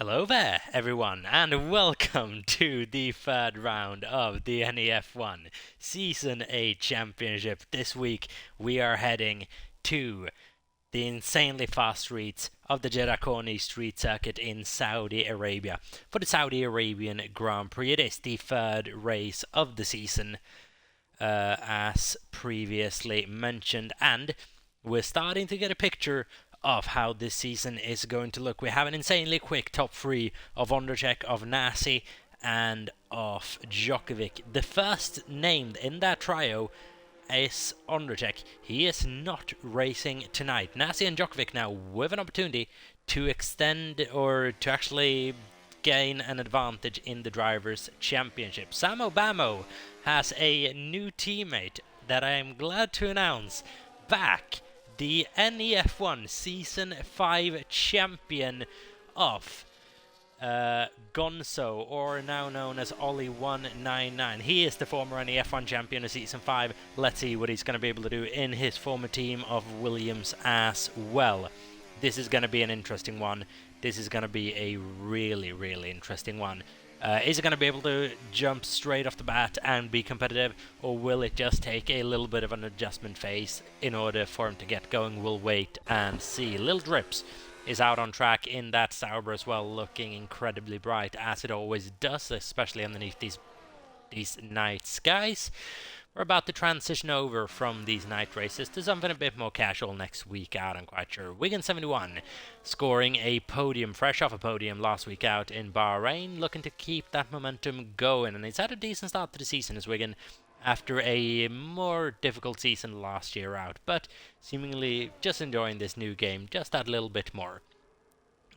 Hello there, everyone, and welcome to the third round of the NEF1 Season 8 Championship. This week, we are heading to the insanely fast streets of the Jeddah street circuit in Saudi Arabia for the Saudi Arabian Grand Prix. It is the third race of the season, as previously mentioned, and we're starting to get a picture of how this season is going to look. We have an insanely quick top three of Ondercheck, of Nasi, and of Djokovic. The first named in that trio is Ondercheck. He is not racing tonight. Nasi and Djokovic now with an opportunity to extend or to actually gain an advantage in the Drivers' Championship. Samo Bamo has a new teammate that I am glad to announce back, the NEF1 Season 5 champion of Gonzo, or now known as Ollie199. He is the former NEF1 champion of Season 5. Let's see what he's going to be able to do in his former team of Williams as well. This is going to be an interesting one. This is going to be a really, really interesting one. Is it going to be able to jump straight off the bat and be competitive, or will it just take a little bit of an adjustment phase in order for him to get going? We'll wait and see. Lil Drips is out on track in that Sauber as well, looking incredibly bright, as it always does, especially underneath these night skies. We're about to transition over from these night races to something a bit more casual next week out, I'm quite sure. Wigan71 scoring a podium, fresh off a podium last week out in Bahrain, looking to keep that momentum going, and he's had a decent start to the season as Wigan after a more difficult season last year out, but seemingly just enjoying this new game just that little bit more.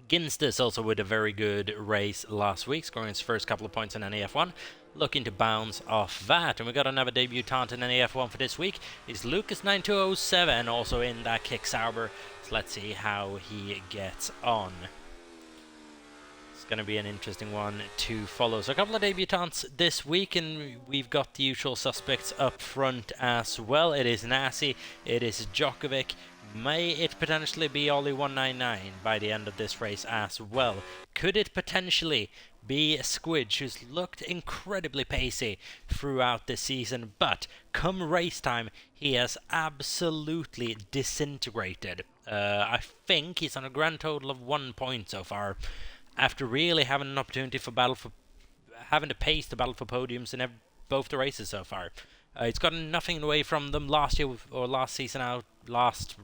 Ginstis also with a very good race last week, scoring his first couple of points in NEF1, looking to bounce off that. And we got another debutant in NEF1 for this week, is Lucas9207, also in that Kick Sauber. So let's see how he gets on. It's going to be an interesting one to follow. So a couple of debutants this week, and we've got the usual suspects up front as well. It is Nasi, it is Djokovic. May it potentially be Ollie199 by the end of this race as well? Could it potentially be Squidge, who's looked incredibly pacey throughout this season, but come race time, he has absolutely disintegrated. I think he's on a grand total of 1 point so far, after really having an opportunity for having to pace the battle for podiums in both the races so far. It's gotten nothing away from them last year or last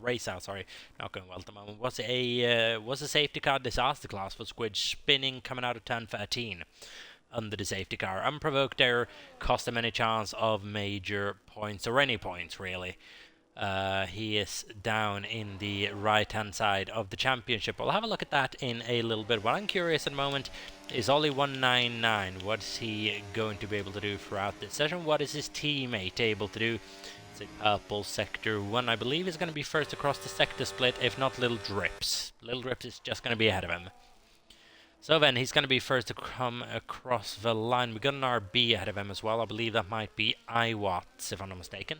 race out. Sorry, not going well at the moment. Was a safety car disaster class for Squid, spinning coming out of turn 13 under the safety car. Unprovoked error cost him any chance of major points, or any points really. He is down in the right-hand side of the championship. We'll have a look at that in a little bit. What I'm curious at the moment is Ollie199. What's he going to be able to do throughout this session? What is his teammate able to do? It's a purple Sector 1. I believe is going to be first across the sector split, if not Little Drips. Little Drips is just going to be ahead of him. So then he's going to be first to come across the line. We've got an RB ahead of him as well. I believe that might be iWatts, if I'm not mistaken.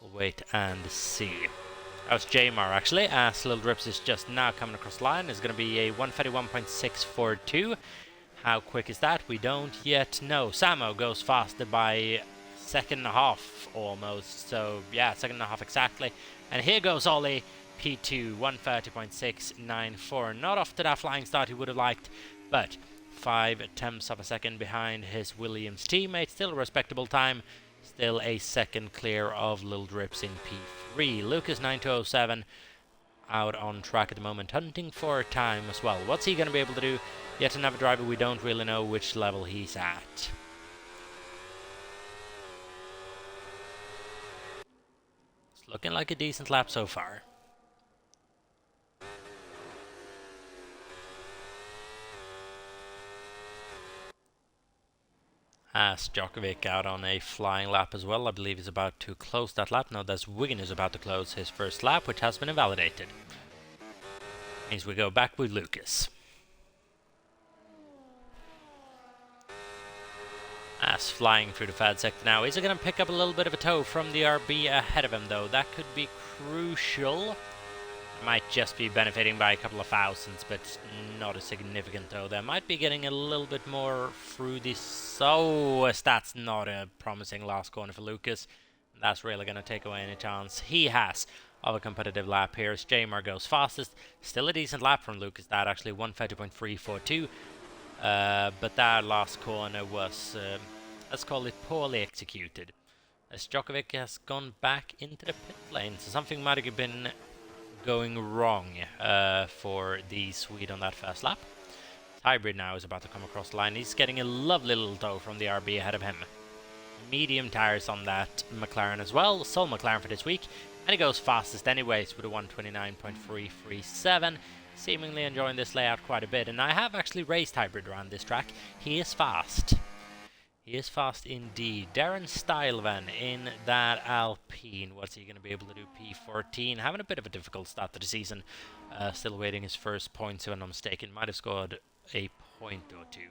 We'll wait and see. That was Jamar actually, as Little Drips is just now coming across the line. It's going to be a 131.642. How quick is that? We don't yet know. Samo goes faster by second and a half almost. So yeah, second and a half exactly. And here goes Ollie, P2, 130.694. Not off to that flying start he would have liked, but 5/10 of a second behind his Williams teammate. Still a respectable time. Still a second clear of Lil Drips in P3. Lucas9207 out on track at the moment, hunting for time as well. What's he going to be able to do? Yet another driver we don't really know which level he's at. It's looking like a decent lap so far. As Djokovic out on a flying lap as well. I believe he's about to close that lap. No, that's Wigan is about to close his first lap, which has been invalidated. Means we go back with Lucas. As flying through the third sector now. Is he going to pick up a little bit of a tow from the RB ahead of him though? That could be crucial. Might just be benefiting by a couple of thousands, but not as significant though. They might be getting a little bit more through this. So that's not a promising last corner for Lucas. That's really going to take away any chance he has of a competitive lap here. As Jamar goes fastest. Still a decent lap from Lucas. That actually 1:30.342. But that last corner was, let's call it, poorly executed. As Djokovic has gone back into the pit lane, so something might have been going wrong for the Swede on that first lap. Hybrid now is about to come across the line. He's getting a lovely little tow from the RB ahead of him. Medium tires on that McLaren as well. Sole McLaren for this week. And he goes fastest anyways with a 1:29.337. Seemingly enjoying this layout quite a bit. And I have actually raced Hybrid around this track. He is fast. He is fast indeed. Darren Stylevan in that Alpine. What's he going to be able to do? P14. Having a bit of a difficult start to the season. Still waiting his first points, if I'm not mistaken. Might have scored a point or two.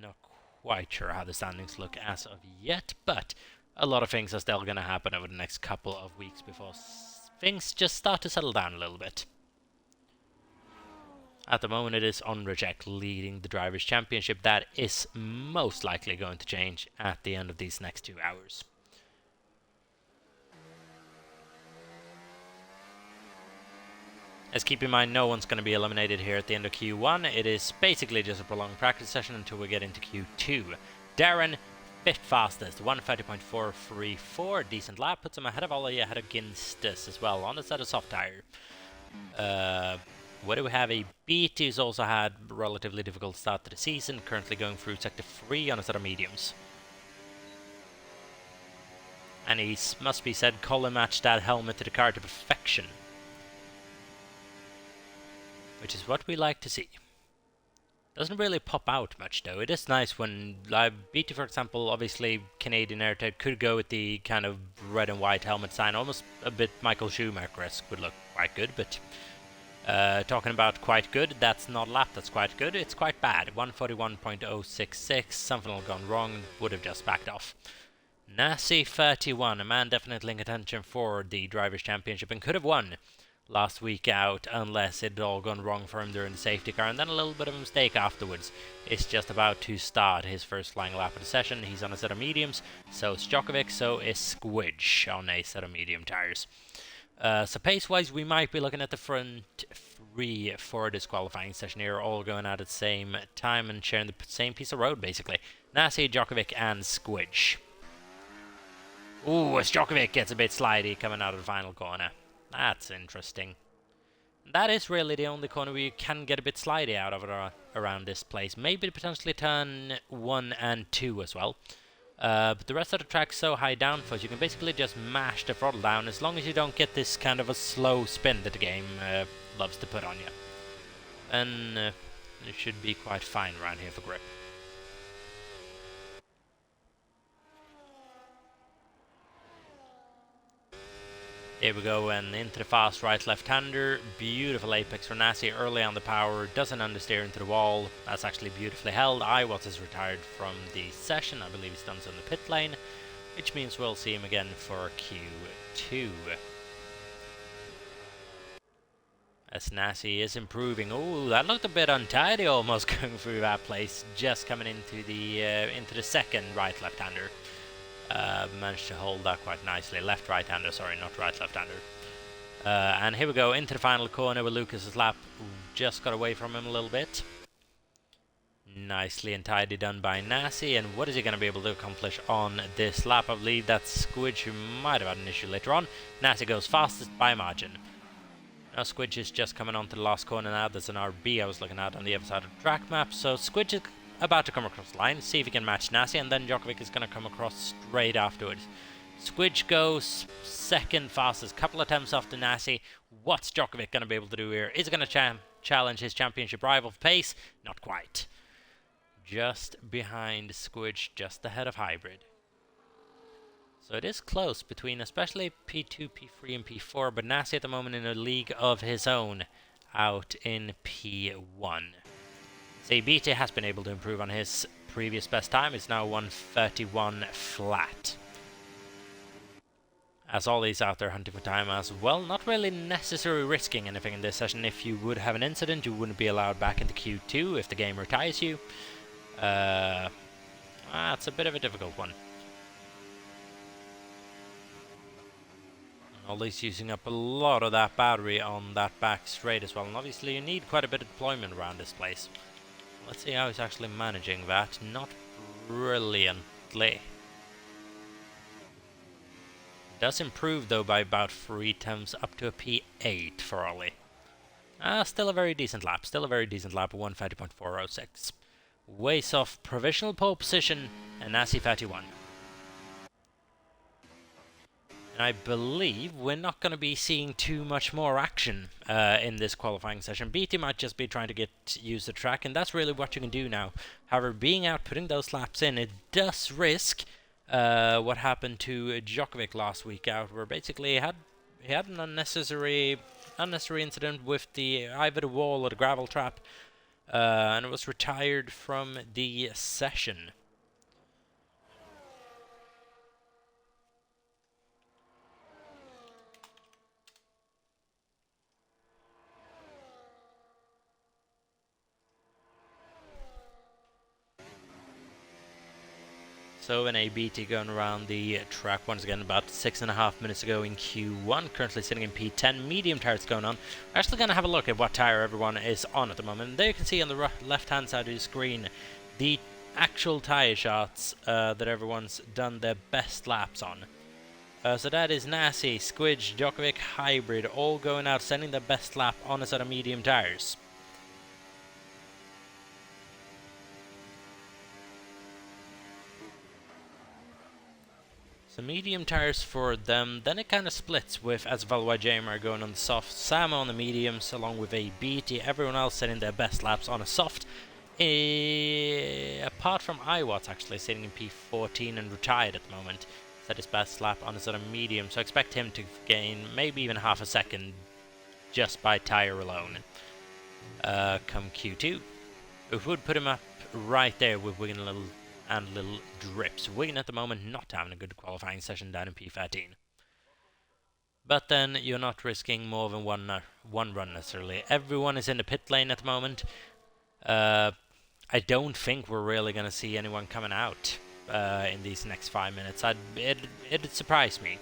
Not quite sure how the standings look as of yet, but a lot of things are still going to happen over the next couple of weeks before things just start to settle down a little bit. At the moment it is Ondřejek leading the Drivers' Championship. That is most likely going to change at the end of these next 2 hours. Let's keep in mind no one's going to be eliminated here at the end of Q1. It is basically just a prolonged practice session until we get into Q2. Darren, 5th fastest, 1:30.434. Decent lap, puts him ahead of Ollie, ahead of Ginstus as well, on the set of soft tire. What do we have? A Beat, who's also had a relatively difficult start to the season, currently going through sector 3 on a set of mediums. And he must be said, Colin matched that helmet to the car to perfection. Which is what we like to see. Doesn't really pop out much though. It is nice when, BT for example, obviously Canadian Airtide could go with the kind of red and white helmet sign, almost a bit Michael Schumacher-esque, would look quite good, but talking about quite good, that's not lap, that's quite good, it's quite bad. 1:41.066, something had gone wrong, would have just backed off. Nasi 31, a man definitely in contention for the Drivers' Championship and could have won last week out unless it had all gone wrong for him during the safety car and then a little bit of a mistake afterwards. It's just about to start his first flying lap of the session. He's on a set of mediums, so is Djokovic, so is Squidge on a set of medium tires. So pace-wise, we might be looking at the front 3 for this qualifying session here, all going out at the same time and sharing the same piece of road, basically. Nasi, Djokovic, and Squidge. Ooh, as Djokovic gets a bit slidey coming out of the final corner. That's interesting. That is really the only corner where you can get a bit slidey out of it around this place. Maybe potentially turn 1 and 2 as well. But the rest of the track's so high downforce, you can basically just mash the throttle down as long as you don't get this kind of a slow spin that the game loves to put on you. And it should be quite fine around here for grip. Here we go, and into the fast right left-hander. Beautiful apex for Nasi early on the power. Doesn't understeer into the wall. That's actually beautifully held. Iwatts is retired from the session. I believe he's done so in the pit lane, which means we'll see him again for Q2. As Nasi is improving. Oh, that looked a bit untidy almost going through that place. Just coming into the second right left-hander. Managed to hold that quite nicely. Left-right-hander, sorry, not right-left-hander. And here we go, into the final corner with Lucas's lap. Just got away from him a little bit. Nicely and tidy done by Nasi. And what is he going to be able to accomplish on this lap? I believe that's Squidge, who might have had an issue later on. Nasi goes fastest by margin. Now Squidge is just coming onto the last corner now. There's an RB I was looking at on the other side of the track map. So Squidge is about to come across the line, see if he can match Nasi, and then Djokovic is going to come across straight afterwards. Squidge goes second fastest, couple attempts after Nasi. What's Djokovic going to be able to do here? Is he going to challenge his championship rival for pace? Not quite. Just behind Squidge, just ahead of Hybrid. So it is close between especially P2, P3 and P4, but Nasi at the moment in a league of his own out in P1. BT has been able to improve on his previous best time. It's now 1:31 flat. as Ollie's out there hunting for time as well. Not really necessarily risking anything in this session. If you would have an incident, you wouldn't be allowed back into Q2 if the game retires you. That's a bit of a difficult one. Ollie's using up a lot of that battery on that back straight as well, and obviously you need quite a bit of deployment around this place. Let's see how he's actually managing that. Not brilliantly. Does improve though by about 3 tenths up to a P8 for Ollie. Still a very decent lap. Still a very decent lap. 130.406. Ways off provisional pole position and Nazi 31. And I believe we're not going to be seeing too much more action in this qualifying session. BT might just be trying to use the track, and that's really what you can do now. However, being out, putting those laps in, it does risk what happened to Djokovic last week out, where basically he had an unnecessary incident with either the wall or the gravel trap, and it was retired from the session. So an ABT going around the track once again about 6.5 minutes ago in Q1, currently sitting in P10, medium tires going on. We're actually going to have a look at what tire everyone is on at the moment. And there you can see on the left hand side of the screen the actual tire shots that everyone's done their best laps on. So that is Nasi, Squidge, Djokovic, Hybrid, all going out sending their best lap on a set of medium tires. So medium tires for them, then it kind of splits with Asval Jamar going on the soft, Samo on the mediums along with a BT, everyone else setting their best laps on a soft. Apart from Iwat's actually sitting in P14 and retired at the moment, set his best lap on a sort of medium, so I expect him to gain maybe even half a second just by tire alone come Q2. It would put him up right there with Wigan and little drips. Wigan at the moment not having a good qualifying session down in P13. But then you're not risking more than one run necessarily. Everyone is in the pit lane at the moment. I don't think we're really going to see anyone coming out in these next 5 minutes. It'd surprise me.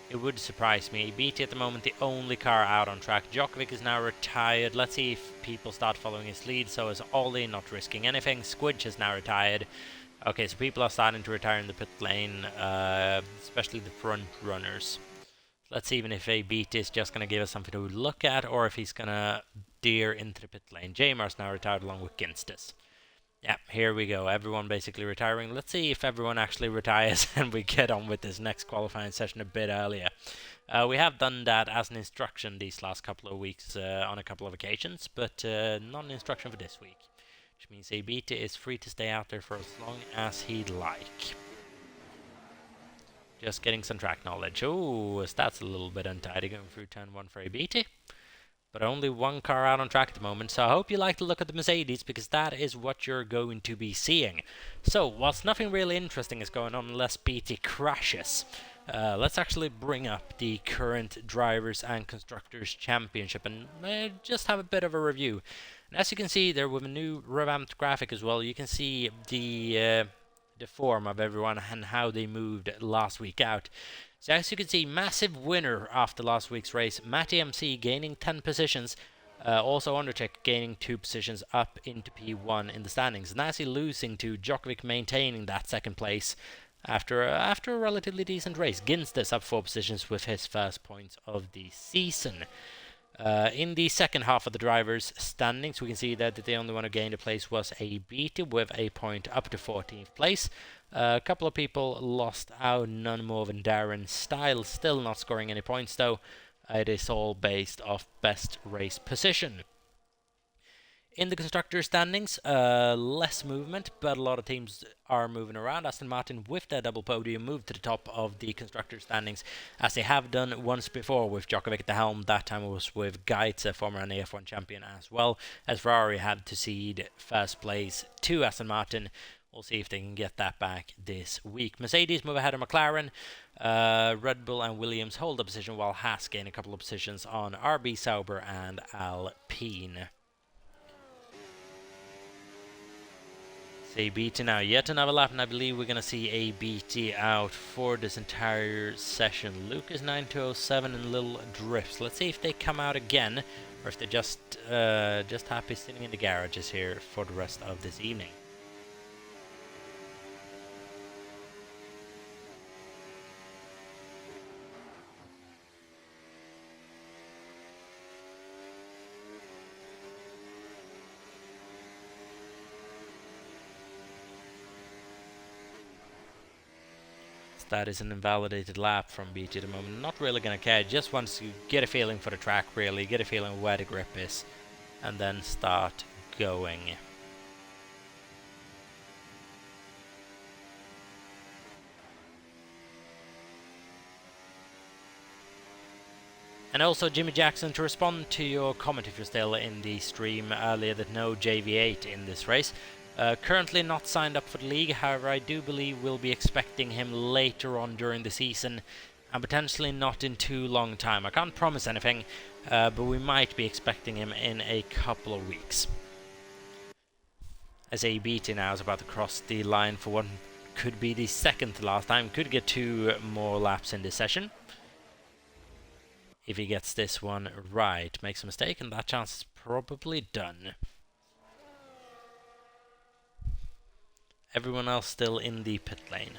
It would surprise me. BT at the moment, the only car out on track. Djokovic is now retired. Let's see if people start following his lead. So is Ollie, not risking anything. Squidge is now retired. Okay, so people are starting to retire in the pit lane, especially the front runners. Let's see even if a BT is just going to give us something to look at, or if he's going to deer into the pit lane. Jamar's now retired along with Ginstis. Yeah, here we go. Everyone basically retiring. Let's see if everyone actually retires and we get on with this next qualifying session a bit earlier. We have done that as an instruction these last couple of weeks on a couple of occasions, but not an instruction for this week. Which means Abita is free to stay out there for as long as he'd like. Just getting some track knowledge. Oh, that's a little bit untidy going through turn 1 for Abita. But only one car out on track at the moment, so I hope you like to look at the Mercedes, because that is what you're going to be seeing. So, whilst nothing really interesting is going on unless BT crashes, let's actually bring up the current Drivers' and Constructors' Championship and just have a bit of a review. And as you can see there, with a new revamped graphic as well, you can see the form of everyone and how they moved last week out. So as you can see, massive winner after last week's race. Matty MC gaining 10 positions. Also Undercheck gaining 2 positions up into P1 in the standings. Nazi losing to Djokovic, maintaining that second place after a relatively decent race. Ginstis up 4 positions with his first points of the season. In the second half of the drivers' standings, we can see that the only one who gained a place was Abita with a point up to 14th place. A couple of people lost out, none more than Darren Styles, still not scoring any points though. It is all based off best race position. In the constructor standings, less movement, but a lot of teams are moving around. Aston Martin, with their double podium, moved to the top of the constructor standings, as they have done once before with Djokovic at the helm. That time it was with Geitz, a former NEF1 champion, as well, as Ferrari had to cede first place to Aston Martin, We'll see if they can get that back this week. Mercedes move ahead of McLaren. Red Bull and Williams hold a position, while Haas gain a couple of positions on RB, Sauber and Alpine. ABT now, yet another lap, and I believe we're going to see ABT out for this entire session. Lucas 9207 and little drifts. Let's see if they come out again, or if they're just happy sitting in the garages here for the rest of this evening. That is an invalidated lap from BT at the moment. Not really going to care, just wants to get a feeling for the track, really, get a feeling where the grip is, and then start going. And also, Jimmy Jackson, to respond to your comment if you're still in the stream earlier, that no JV8 in this race. Currently not signed up for the league, however I do believe we'll be expecting him later on during the season, and potentially not in too long time. I can't promise anything, but we might be expecting him in a couple of weeks. As ABT now is about to cross the line for what could be the second to last time, could get 2 more laps in this session. If he gets this one right, makes a mistake, and that chance is probably done. Everyone else still in the pit lane.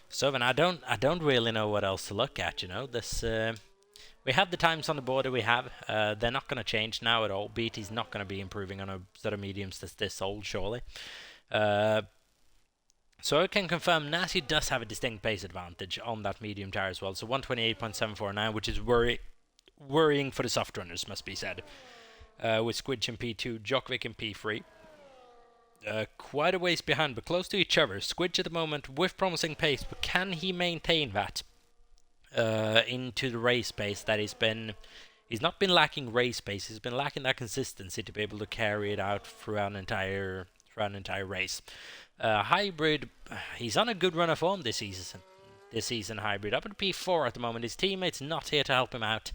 So then I don't really know what else to look at, you know. This we have the times on the board that we have. They're not going to change now at all. BT's not going to be improving on a set of mediums that's this old, surely. So I can confirm Nasi does have a distinct pace advantage on that medium tire as well. So 128.749, which is worrying for the soft runners, must be said. With Squidge in P2, Djokovic in P3. Quite a ways behind, but close to each other. Squidge at the moment with promising pace, but can he maintain that into the race pace that he's not been lacking race pace, he's been lacking that consistency to be able to carry it out throughout an entire race. Hybrid, he's on a good run of form this season. Hybrid up at P4 at the moment. His teammates not here to help him out.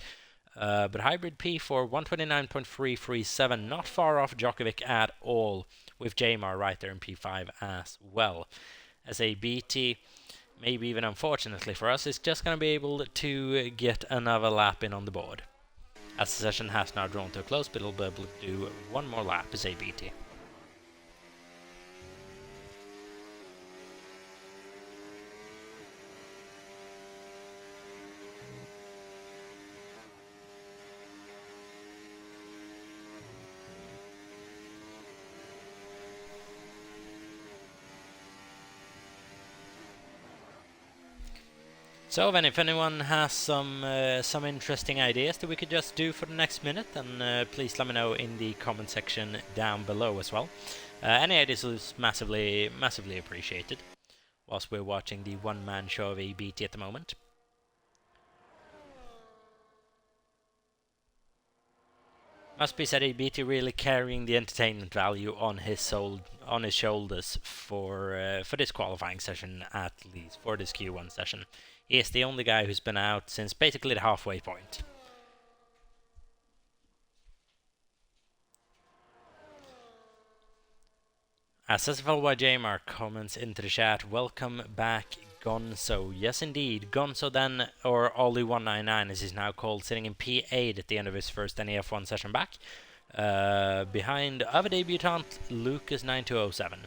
But Hybrid P4, 129.337, not far off Djokovic at all, with Jamar right there in P5 as well. As a BT, maybe even unfortunately for us, is just going to be able to get another lap in on the board. As the session has now drawn to a close, but it'll be able to do one more lap as a BT. So then, if anyone has some interesting ideas that we could just do for the next minute, then please let me know in the comment section down below as well. Any ideas is massively appreciated, whilst we're watching the one-man show of ABT at the moment. Must be said, ABT really carrying the entertainment value on his shoulders for this qualifying session, at least for this Q1 session. He is the only guy who's been out since basically the halfway point. As SFLYJMR comments into the chat, welcome back Gonzo. Yes indeed, Gonzo then, or Ollie199 as he's now called, sitting in P8 at the end of his first NEF1 session back. Behind other debutant Lucas9207.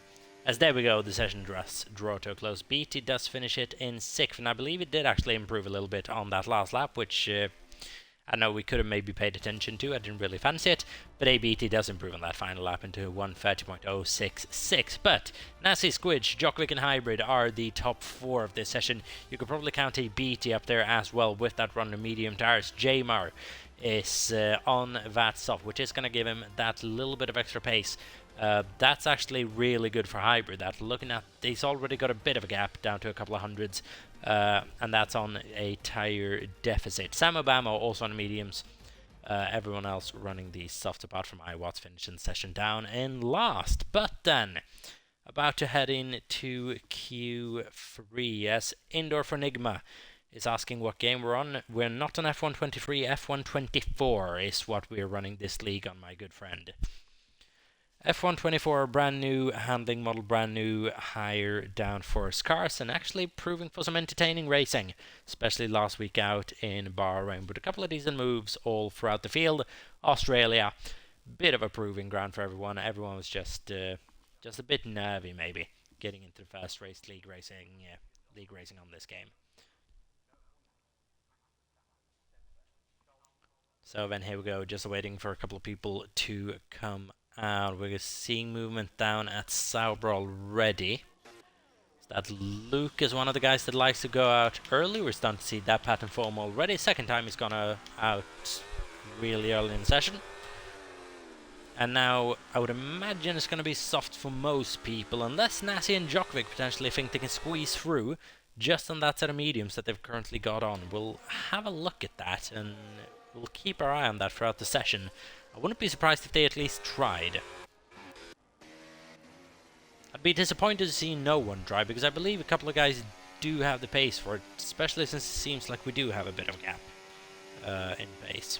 As there we go, the session does draw to a close. BT does finish it in 6th, and I believe it did actually improve a little bit on that last lap, which I know we could have maybe paid attention to. I didn't really fancy it, but ABT does improve on that final lap into 1:30.066. But Nasi, Squidge, Djokovic and Hybrid are the top 4 of this session. You could probably count ABT up there as well with that run of medium tires. Jamar is on that soft, which is going to give him that little bit of extra pace. That's actually really good for hybrid. That looking at, he's already got a bit of a gap down to a couple of hundreds, and that's on a tire deficit. Sam Obama also on mediums. Everyone else running the softs apart from iWatts, finishing the session down in last. But then, about to head into Q3 as Indoor for Enigma is asking what game we're on. We're not on F1 23, F1 24 is what we're running this league on, my good friend. F1 24, brand new handling model, brand new higher downforce cars, and actually proving for some entertaining racing, especially last week out in Bahrain, with a couple of decent moves all throughout the field. Australia, bit of a proving ground for everyone. Everyone was just a bit nervy, maybe, getting into the first race league racing on this game. So then here we go, just waiting for a couple of people to come out. We're seeing movement down at Sauber already. That Luke is one of the guys that likes to go out early. We're starting to see that pattern form already. Second time he's gone out really early in the session. And now I would imagine it's going to be soft for most people, unless Nassi and Djokovic potentially think they can squeeze through just on that set of mediums that they've currently got on. We'll have a look at that, and we'll keep our eye on that throughout the session. I wouldn't be surprised if they at least tried. I'd be disappointed to see no one try, because I believe a couple of guys do have the pace for it, especially since it seems like we do have a bit of a gap in pace.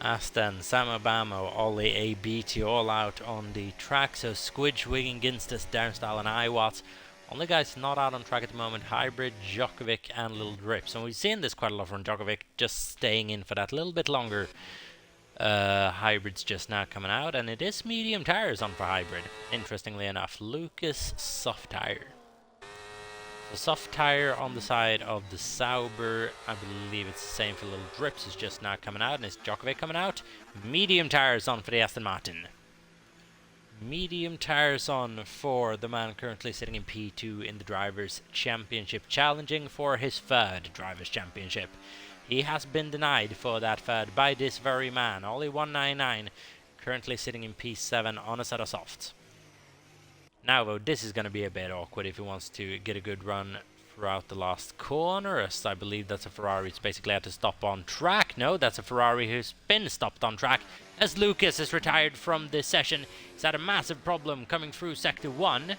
Aston, Sam Obama, Ollie, ABT all out on the track. So Squidge, Wiggin, Ginstas, Darrenstyle and iWatts. Only guys not out on track at the moment, Hybrid, Djokovic and Little Drips. And we've seen this quite a lot from Djokovic, just staying in for that little bit longer. Hybrid's just now coming out, and it is medium tires on for Hybrid, interestingly enough. Lucas, soft tire. The soft tire on the side of the Sauber, I believe it's the same for Little Drips, is just now coming out, and it's Djokovic coming out. Medium tires on for the Aston Martin. Medium tires on for the man currently sitting in P2 in the Drivers' Championship, challenging for his third Drivers' Championship. He has been denied for that third by this very man, Ollie 199, currently sitting in P7 on a set of softs. Now though, this is going to be a bit awkward if he wants to get a good run throughout the last corner, as I believe that's a Ferrari who's basically had to stop on track. No, that's a Ferrari who's been stopped on track, as Lucas is retired from this session. He's had a massive problem coming through Sector 1.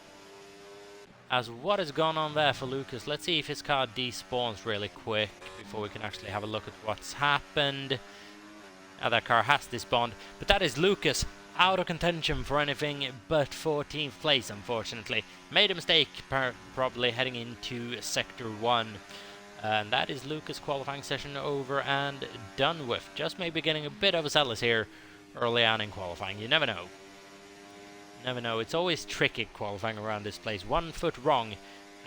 As what has gone on there for Lucas? Let's see if his car despawns really quick before we can actually have a look at what's happened. Now that car has despawned, but that is Lucas out of contention for anything but 14th place, unfortunately. Made a mistake, probably heading into Sector 1. And that is Lucas' qualifying session over and done with. Just maybe getting a bit overzealous here early on in qualifying. You never know. Never know. It's always tricky qualifying around this place. 1 foot wrong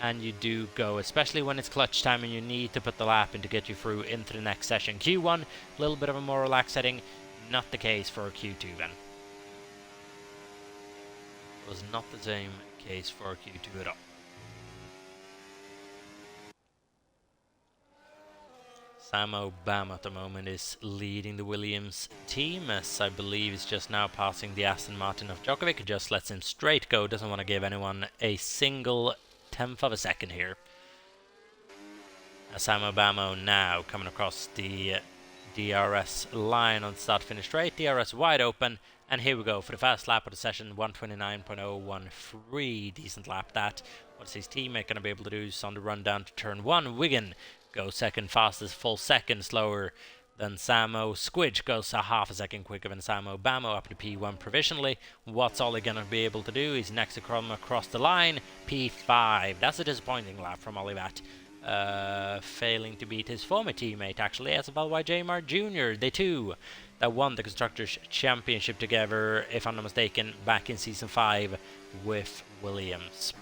and you do go, especially when it's clutch time and you need to put the lap in to get you through into the next session. Q1, a little bit of a more relaxed setting. Not the case for Q2 then. Was not the same case for Q2 at all. Sam Obama at the moment is leading the Williams team, as I believe is just now passing the Aston Martin of Djokovic. Just lets him straight go, doesn't want to give anyone a single tenth of a second here. Sam Obama now coming across the DRS line on start-finish straight. DRS wide open. And here we go for the fast lap of the session, 129.013, decent lap that. What's his teammate going to be able to do is on the run down to turn 1. Wiggin goes second fastest, full second slower than Samo. Squidge goes a half a second quicker than Samo. Bamo up to P1 provisionally. What's Ollie going to be able to do? He's next to come across the line, P5. That's a disappointing lap from Ollie Vatt. Failing to beat his former teammate, actually, as well by J-Mart Jr. They two that won the Constructors' Championship together, if I'm not mistaken, back in Season 5 with Williams.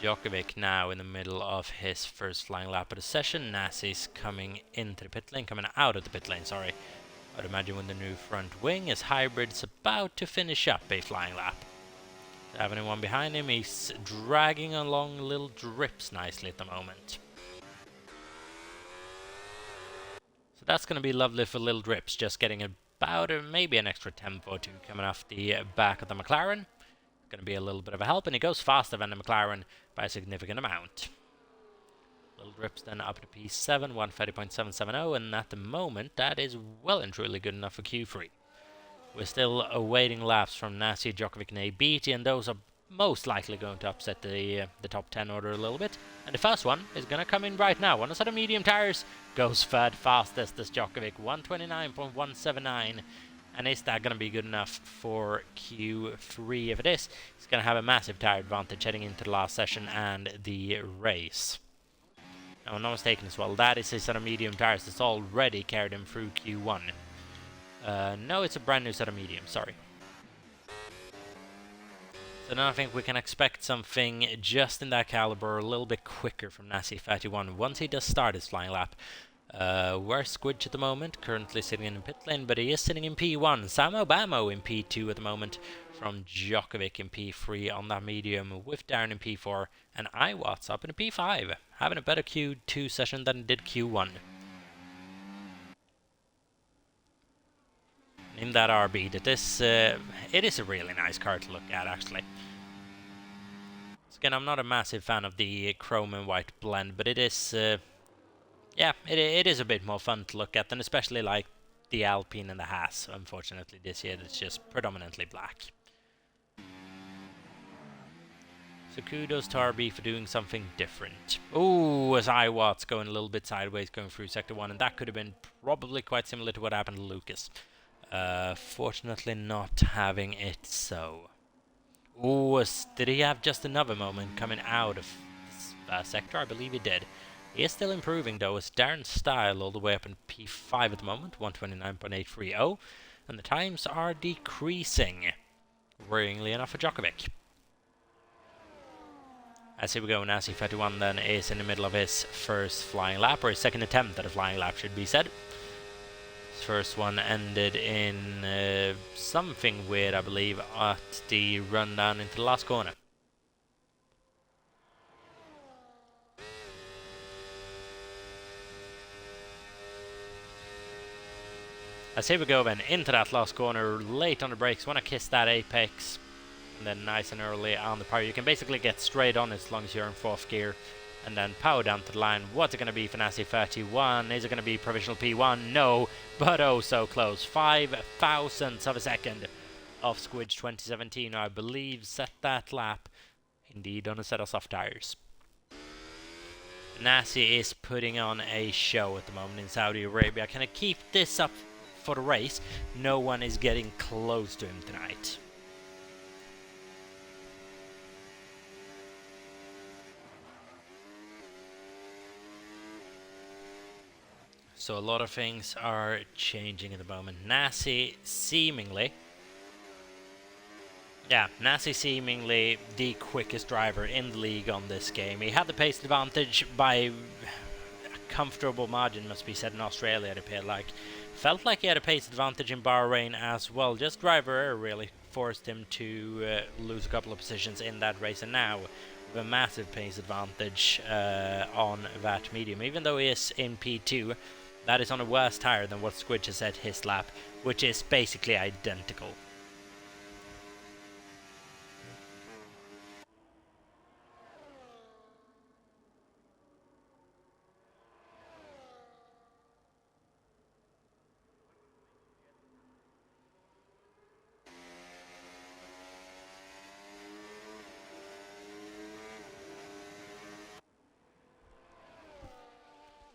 Djokovic now in the middle of his first flying lap of the session. Nasi's coming into the pit lane, coming out of the pit lane, sorry. I'd imagine with the new front wing, his hybrid's about to finish up a flying lap. Have anyone behind him, he's dragging along little drips nicely at the moment. So that's going to be lovely for little drips, just getting about maybe an extra tempo or two coming off the back of the McLaren. Going to be a little bit of a help, and he goes faster than the McLaren by a significant amount. Little drips then up to P7, 130.770, and at the moment that is well and truly good enough for Q3. We're still awaiting laps from Nasi, Djokovic and ABT, and those are most likely going to upset the top 10 order a little bit. And the first one is going to come in right now. On a set of medium tires, goes third fastest as Djokovic, 129.179. And is that going to be good enough for Q3? If it is, he's going to have a massive tire advantage heading into the last session and the race. Now, I'm not mistaken as well, that is a set of medium tires that's already carried him through Q1. No, it's a brand new set of medium, sorry. So now I think we can expect something just in that caliber, a little bit quicker from Nasi31 once he does start his flying lap. Where's Squidge at the moment? Currently sitting in the pit lane, but he is sitting in P1. Samo Bamo in P2 at the moment, from Djokovic in P3 on that medium, with Darren in P4, and Iwatts up in P5, having a better Q2 session than did Q1. In that RB, that this it is a really nice car to look at, actually. So again, I'm not a massive fan of the chrome and white blend, but it is, yeah, it is a bit more fun to look at than especially like the Alpine and the Haas. Unfortunately, this year it's just predominantly black. So kudos to RB for doing something different. Ooh, as Iwatts going a little bit sideways going through Sector 1, and that could have been probably quite similar to what happened to Lucas. Fortunately not having it so. Ooh, did he have just another moment coming out of this sector? I believe he did. He is still improving though, as Darren Style all the way up in P5 at the moment, 129.830, and the times are decreasing, worryingly enough for Djokovic. As here we go, Nasi31 then is in the middle of his first flying lap, or his second attempt at a flying lap should be said. His first one ended in something weird, I believe, at the run down into the last corner. As here we go then, into that last corner, late on the brakes, want to kiss that apex, and then nice and early on the power. You can basically get straight on as long as you're in 4th gear, and then power down to the line. What's it going to be for Nasi31? Is it going to be provisional P1? No, but oh so close. 5 thousandths of a second off Squidge 2017, I believe, set that lap, indeed, on a set of soft tires. Nasi is putting on a show at the moment in Saudi Arabia. Can I keep this up for the race? No one is getting close to him tonight. So a lot of things are changing at the moment. Nasi seemingly the quickest driver in the league on this game. He had the pace advantage by a comfortable margin, must be said, in Australia, it appeared like. Felt like he had a pace advantage in Bahrain as well. Just driver error really forced him to lose a couple of positions in that race, and now with a massive pace advantage on that medium. Even though he is in P2, that is on a worse tire than what Squidge has set his lap, which is basically identical.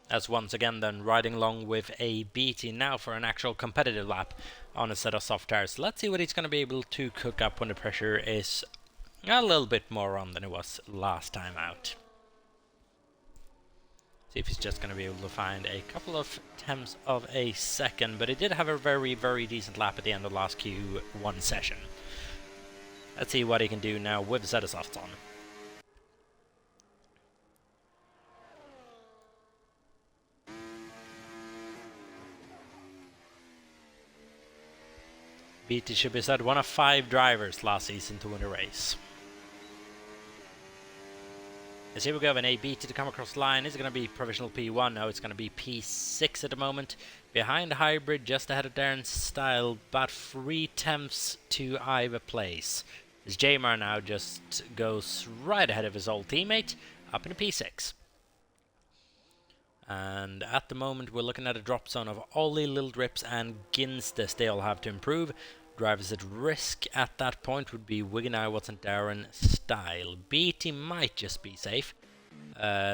As once again then riding along with a BT now for an actual competitive lap on a set of soft tires. Let's see what he's going to be able to cook up when the pressure is a little bit more on than it was last time out. See if he's just going to be able to find a couple of tenths of a second, but he did have a very, very decent lap at the end of last Q1 session. Let's see what he can do now with a set of softs on. BT should be said, one of 5 drivers last season to win a race. As here we go, an BT to come across the line. Is it going to be provisional P1? No, it's going to be P6 at the moment. Behind Hybrid, just ahead of Darren Style, about 3/10 to either place. As Jamar now just goes right ahead of his old teammate, up in a P6. And at the moment, we're looking at a drop zone of Ollie, Little Drips, and Ginsters. They all have to improve. Drivers at risk at that point would be Wigan, Iwatts, and Darren Style. BT might just be safe.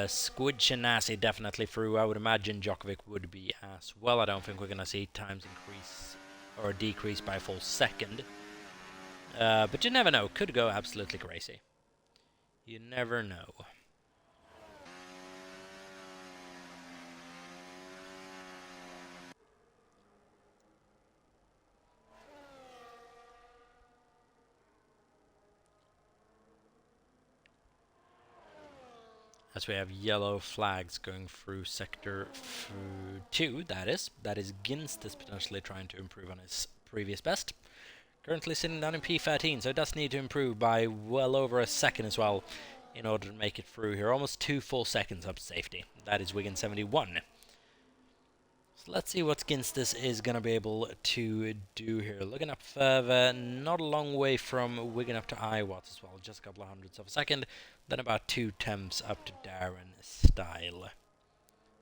Squid Shanasi definitely through. I would imagine Djokovic would be as well. I don't think we're going to see times increase or decrease by a full second. But you never know. Could go absolutely crazy. You never know. As we have yellow flags going through sector 2, that is Ginsters potentially trying to improve on his previous best. Currently sitting down in P13, so it does need to improve by well over a second as well in order to make it through here. Almost 2 full seconds up to safety. That is Wigan 71. So let's see what Ginsters is going to be able to do here. Looking up further, not a long way from Wigan up to Iwatts as well, just a couple of hundredths of a second. Then about 2/10 up to Darren Style.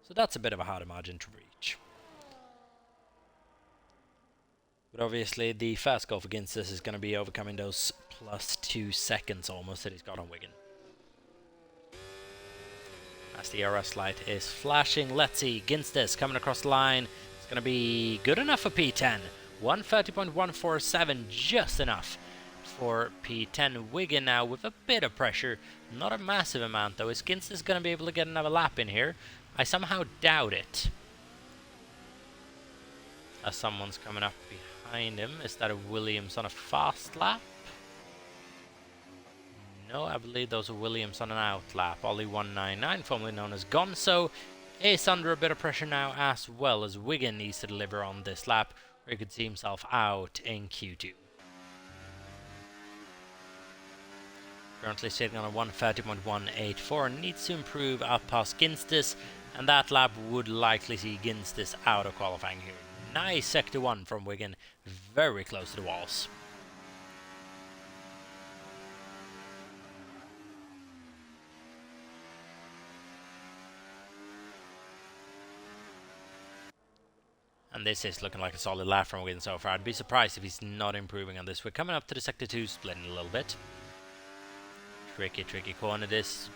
So that's a bit of a harder margin to reach. But obviously the first goal for Ginsters is going to be overcoming those plus 2 seconds almost that he's got on Wigan. As the RS light is flashing, let's see, Ginsters coming across the line. It's going to be good enough for P10. 1:30.147, just enough for P10. Wigan now with a bit of pressure, not a massive amount though. Is Ginsters going to be able to get another lap in here? I somehow doubt it. As someone's coming up behind him. Is that a Williams on a fast lap? No, I believe those are Williams on an out lap. Ollie 199, formerly known as Gonzo, is under a bit of pressure now, as well as Wigan needs to deliver on this lap, where he could see himself out in Q2. Currently sitting on a 1:30.184, needs to improve up past Ginsters, and that lap would likely see Ginsters out of qualifying here. Nice sector 1 from Wigan, very close to the walls. And this is looking like a solid lap from Wigan so far. I'd be surprised if he's not improving on this. We're coming up to the sector 2 split in a little bit. Tricky corner this.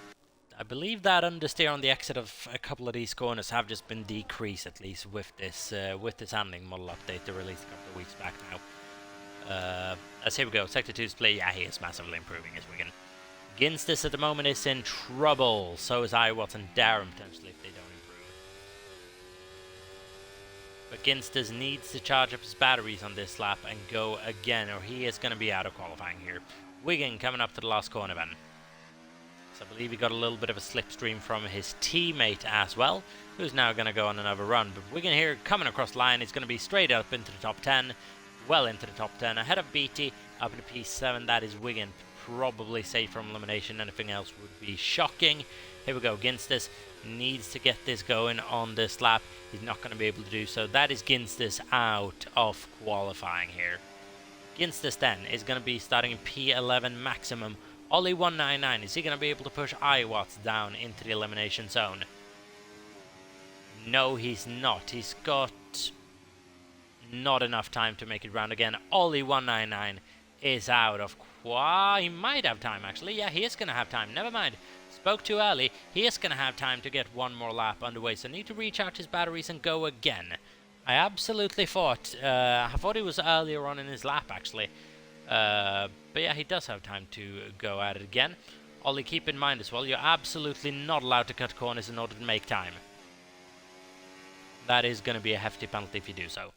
I believe that understeer on the exit of a couple of these corners have just been decreased, at least with this handling model update they released a couple of weeks back now. As here we go, sector 2 split. Yeah, he is massively improving as Wigan. Ginsters at the moment is in trouble. So is Iwatts and Darren potentially if they don't improve. But Ginsters needs to charge up his batteries on this lap and go again, or he is going to be out of qualifying here. Wigan coming up to the last corner then. So I believe he got a little bit of a slipstream from his teammate as well, who's now going to go on another run. But Wigan here coming across the line is going to be straight up into the top 10, well into the top 10, ahead of BT, up into P7. That is Wigan, probably safe from elimination. Anything else would be shocking. Here we go, Ginsters needs to get this going on this lap. He's not going to be able to do so. That is Ginsters out of qualifying here. Ginsters then is going to be starting in P11 maximum. Ollie 199, is he going to be able to push Iwatts down into the elimination zone? No, he's not. He's got not enough time to make it round again. Ollie 199 is out of he might have time actually. Yeah, he is going to have time. Never mind. Spoke too early. He is going to have time to get one more lap underway, so need to recharge his batteries and go again. I absolutely thought, I thought he was earlier on in his lap actually. But yeah, he does have time to go at it again. Ollie, keep in mind as well, you're absolutely not allowed to cut corners in order to make time. That is going to be a hefty penalty if you do so.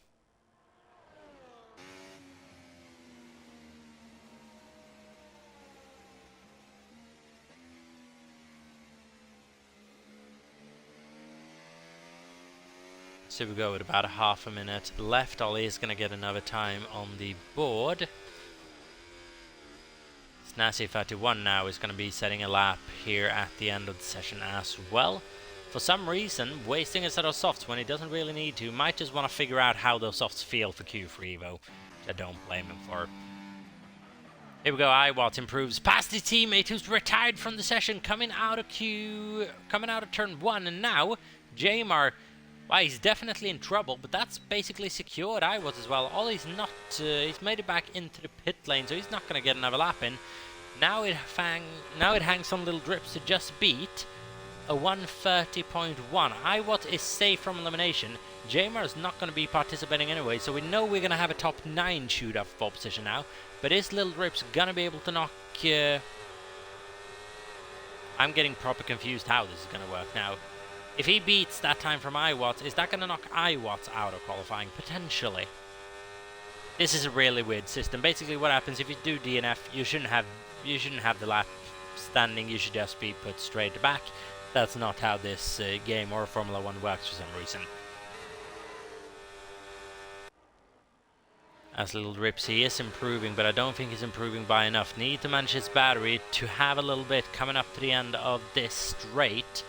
So we go with about a half a minute left. Ollie is going to get another time on the board. Snazzy 31 now is going to be setting a lap here at the end of the session as well. For some reason, wasting a set of softs when he doesn't really need to. Might just want to figure out how those softs feel for Q3 though, which I don't blame him for. Here we go, Iwat improves past his teammate who's retired from the session, coming out of turn 1, and now Jamar, well, he's definitely in trouble, but that's basically secured Iwat as well. Ollie's not, he's made it back into the pit lane, so he's not going to get another lap in. Now it hangs on little drips to just beat a 130.1. Iwat is safe from elimination. Jamar is not going to be participating anyway, so we know we're going to have a top 9 shootout for pole position now. But is Little Drip's going to be able to knock... I'm getting proper confused how this is going to work now. If he beats that time from Iwat, is that going to knock Iwat out of qualifying? Potentially. This is a really weird system. Basically what happens if you do DNF, you shouldn't have the lap standing, you should just be put straight back. That's not how this game or Formula 1 works for some reason. As Little Drips, he is improving, but I don't think he's improving by enough. Need to manage his battery to have a little bit coming up to the end of this straight,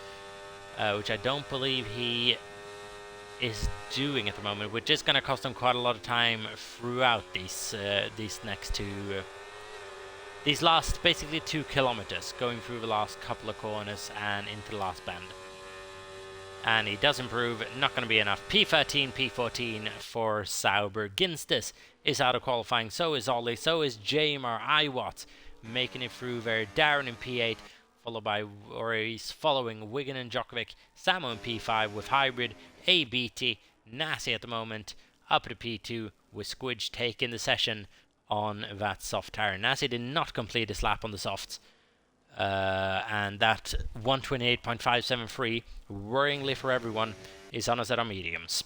which I don't believe he is doing at the moment, which is going to cost him quite a lot of time throughout these next two, these last basically 2 kilometers, going through the last couple of corners and into the last bend. And he does improve, not going to be enough. P13, P14 for Sauber. Ginstis is out of qualifying, so is Ollie, so is Jamar. Iwat making it through there. Darren in P8, followed by, or he's following Wigan and Djokovic. Samo in P5 with Hybrid, ABT, Nasi at the moment, up to P2 with Squidge taking the session on that soft tire. Nasi did not complete his lap on the softs. And that 128.573, worryingly for everyone, is on a set of mediums.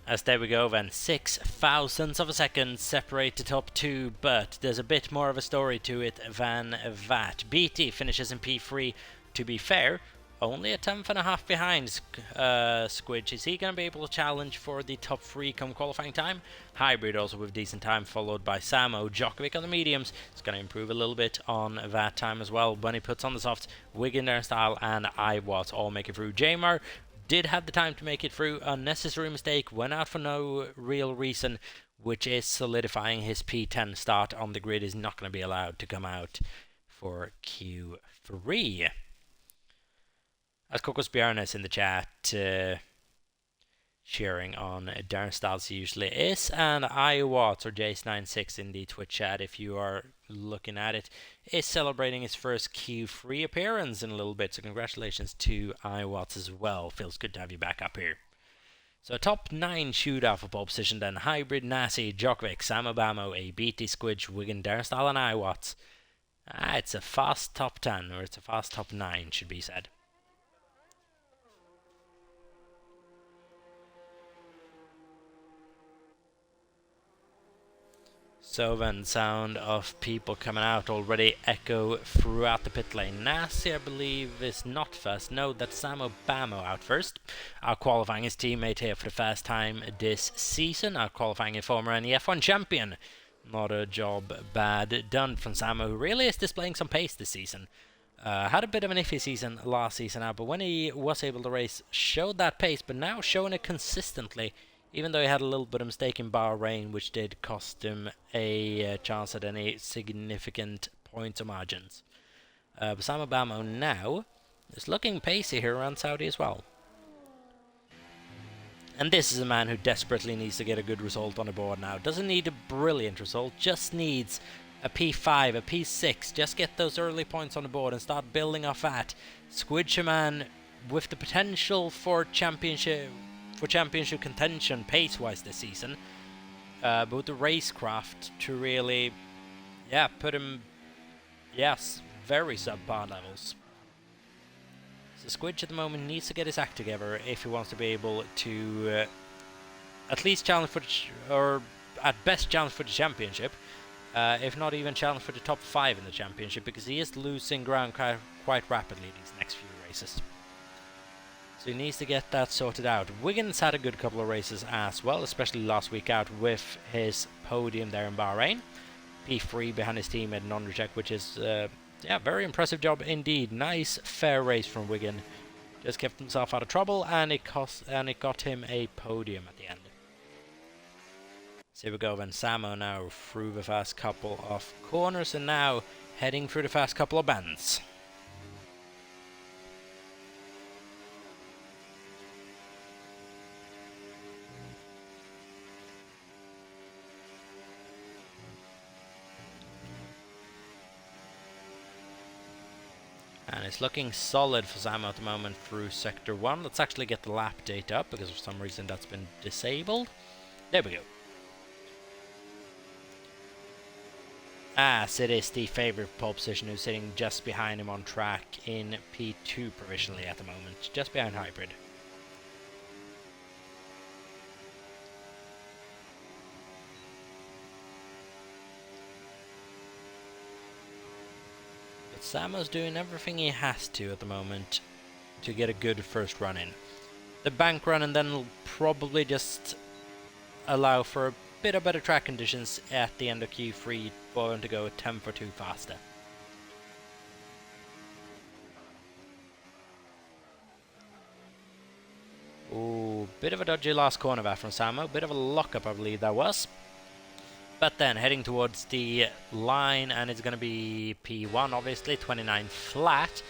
As there we go then, 6 thousandths of a second separate the top 2, but there's a bit more of a story to it than that. BT finishes in P3, to be fair, only a 10.5 behind Squidge. Is he going to be able to challenge for the top 3 come qualifying time? Hybrid also with decent time, followed by Samo. Djokovic on the mediums is going to improve a little bit on that time as well when he puts on the softs. Wigan, their style, and Iwat all make it through. Jamar did have the time to make it through. Unnecessary mistake, went out for no real reason, which is solidifying his P10 start on the grid. Is not going to be allowed to come out for Q3. As Kokos Bjarnes in the chat, cheering on Darren Styles usually is, and Iwat or Jace96 in the Twitch chat, if you are looking at it, is celebrating his first Q3 appearance in a little bit, so congratulations to Iwat as well. Feels good to have you back up here. So a top 9 shootout for pole position then. Hybrid, Nasi, Djokovic, Samobamo, ABT, Squidge, Wigan, Darren Style and Iwat. It's a fast top 10, or it's a fast top 9 should be said. So then, sound of people coming out already echo throughout the pit lane. Nasi, I believe, is not first. No, that's Samo Bamo out first. Out qualifying his teammate here for the first time this season. Out qualifying a former NEF1 champion. Not a job bad done from Samo, who really is displaying some pace this season. Had a bit of an iffy season last season out, but when he was able to race, showed that pace, but now showing it consistently. Even though he had a little bit of mistake in Bahrain, which did cost him a chance at any significant points or margins. Osama Bamo now is looking pacey here around Saudi as well. And this is a man who desperately needs to get a good result on the board now. Doesn't need a brilliant result, just needs a P5, a P6. Just get those early points on the board and start building off that. Squidge, a man with the potential for championship contention pace-wise this season, but with the racecraft to really, put him, very subpar levels. So Squidge at the moment needs to get his act together if he wants to be able to at least challenge for or at best challenge for the championship, if not even challenge for the top 5 in the championship, because he is losing ground quite rapidly these next few races. So he needs to get that sorted out. Wiggins had a good couple of races as well, especially last week out with his podium there in Bahrain. P3 behind his team at non-reject, which is yeah, very impressive job indeed. Nice fair race from Wiggin. Just kept himself out of trouble, and it got him a podium at the end. So here we go then. Samo now through the first couple of corners, and now heading through the first couple of bends. And it's looking solid for Samo at the moment through Sector 1. Let's actually get the lap data up, because for some reason that's been disabled. There we go. As it is the favourite pole position, who's sitting just behind him on track in P2 provisionally at the moment, just behind Hybrid. But Samo's doing everything he has to at the moment to get a good first run in. The bank run, and then will probably just allow for a bit of better track conditions at the end of Q3 for him to go 10 for 2 faster. Ooh, bit of a dodgy last corner there from Samo, bit of a lockup I believe that was. But then heading towards the line, and it's going to be P1 obviously, 29 flat.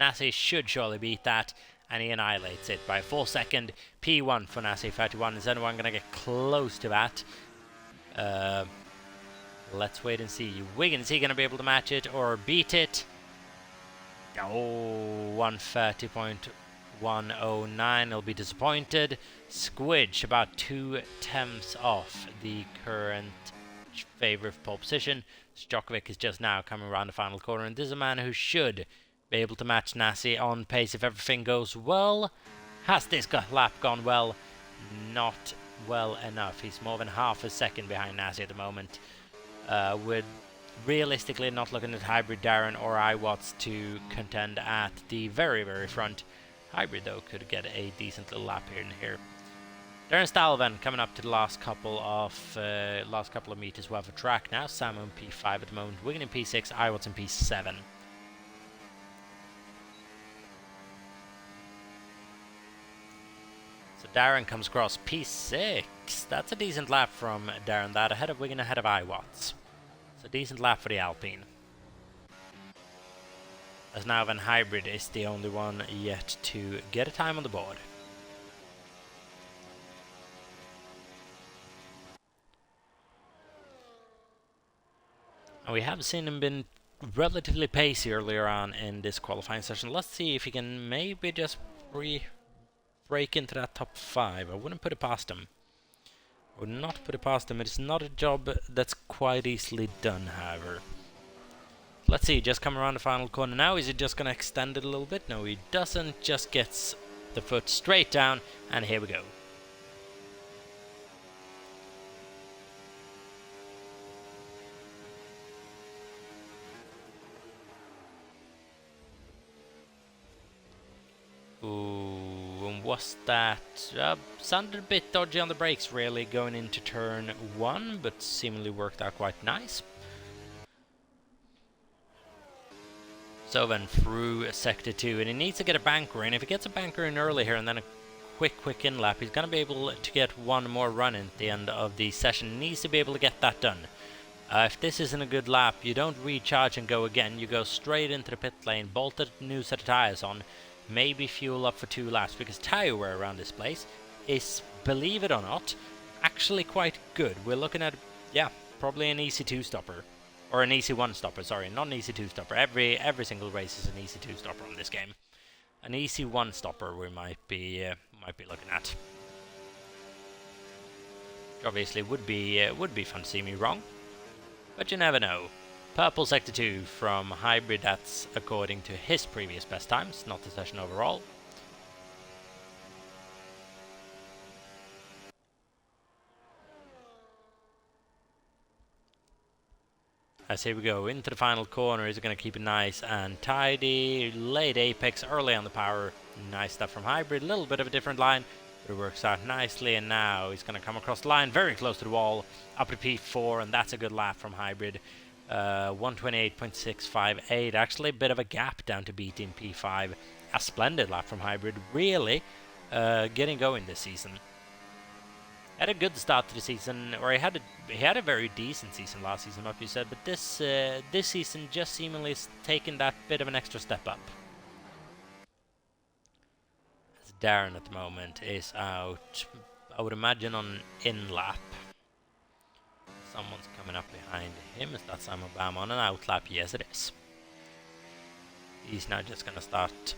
Nassi should surely beat that, and he annihilates it by a full second. P1 for Nassi 31. Is anyone going to get close to that? Let's wait and see. Wiggins, is he going to be able to match it or beat it? Oh, 130.109. He'll be disappointed. Squidge about 2/10 off the current favourite pole position. Stokovic is just now coming around the final corner, and this is a man who should be able to match Nassi on pace if everything goes well. Has this lap gone well? Not well enough. He's more than half a second behind Nassi at the moment. With realistically not looking at Hybrid, Darren or iWatts to contend at the very, very front. Hybrid though could get a decent little lap here and here. Darren Stalvan coming up to the last couple of meters worth of track now. Samo in P5 at the moment. Wigan in P6, iWatts in P7. Darren comes across P6. That's a decent lap from Darren. That ahead of Wigan, ahead of iWatts. It's a decent lap for the Alpine. As now then Hybrid is the only one yet to get a time on the board. And we have seen him been relatively pacey earlier on in this qualifying session. Let's see if he can maybe just break into that top 5. I wouldn't put it past him. I would not put it past him. It's not a job that's quite easily done, however. Let's see, just come around the final corner now. Is he just going to extend it a little bit? No, he doesn't. Just gets the foot straight down, and here we go. Ooh, and was that sounded a bit dodgy on the brakes really going into turn 1, but seemingly worked out quite nice. So then through sector 2, and he needs to get a banker in. If he gets a banker in early here and then a quick in lap, he's going to be able to get one more run in at the end of the session. He needs to be able to get that done. If this isn't a good lap, you don't recharge and go again. You go straight into the pit lane, bolt a new set of tyres on, maybe fuel up for 2 laps, because tyre wear around this place is, believe it or not, actually quite good. We're looking at, yeah, probably an EC2 stopper. Or an EC1 stopper, sorry, not an EC2 stopper. Every single race is an EC2 stopper on this game. An EC1 stopper we might be looking at. Obviously would be fun to see me wrong, but you never know. Purple Sector 2 from Hybrid, that's according to his previous best times, not the session overall. As here we go into the final corner, he's going to keep it nice and tidy. Late apex early on the power. Nice stuff from Hybrid. A little bit of a different line, but it works out nicely. And now he's going to come across the line very close to the wall. Up to P4, and that's a good lap from Hybrid. 128.658. Actually, a bit of a gap down to beat in P5. A splendid lap from Hybrid. Really getting going this season. Had a good start to the season, or he had a very decent season last season, must be said. But this season just seemingly is taking that bit of an extra step up. As Darren at the moment is out, I would imagine on in lap. Someone's coming up behind him. Is that Sam Obama on an out lap? Yes, it is. He's now just going to start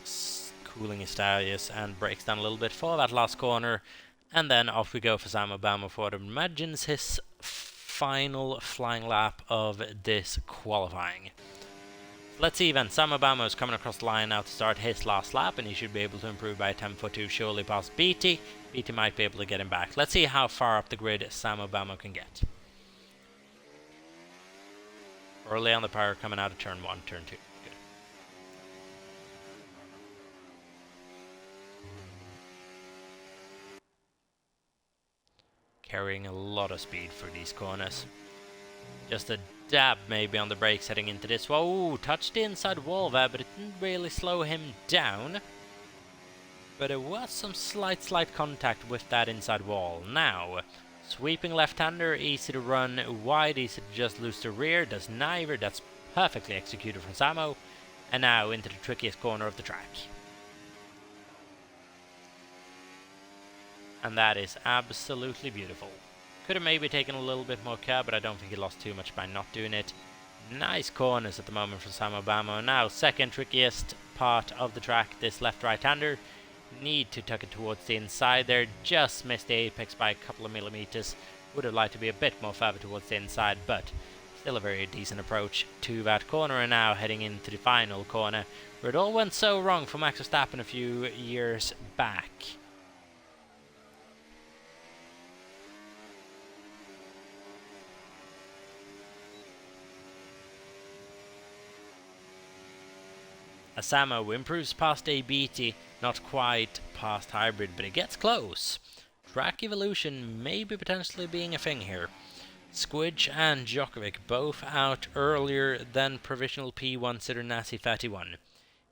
cooling his tires and brakes down a little bit for that last corner. And then off we go for Sam Obama for what imagines his final flying lap of this qualifying. Let's see then. Sam Obama is coming across the line now to start his last lap, and he should be able to improve by a 10.2, surely past BT. BT might be able to get him back. Let's see how far up the grid Sam Obama can get. Early on the power coming out of turn 1, turn 2. Carrying a lot of speed for these corners. Just a dab maybe on the brakes heading into this. Whoa, touched the inside wall there, but it didn't really slow him down. But there was some slight contact with that inside wall. Now, sweeping left-hander, easy to run wide, easy to just lose the rear. Does neither. That's perfectly executed from Samo. And now into the trickiest corner of the track. And that is absolutely beautiful. Could have maybe taken a little bit more care, but I don't think he lost too much by not doing it. Nice corners at the moment from Sam Obama. Now, second trickiest part of the track, this left-right-hander. Need to tuck it towards the inside there. Just missed the apex by a couple of millimeters. Would have liked to be a bit more further towards the inside, but still a very decent approach to that corner. And now heading into the final corner, where it all went so wrong for Max Verstappen a few years back. Asamo improves past ABT, not quite past Hybrid, but it gets close. Track evolution maybe potentially being a thing here. Squidge and Djokovic both out earlier than provisional P1 Nasi 31.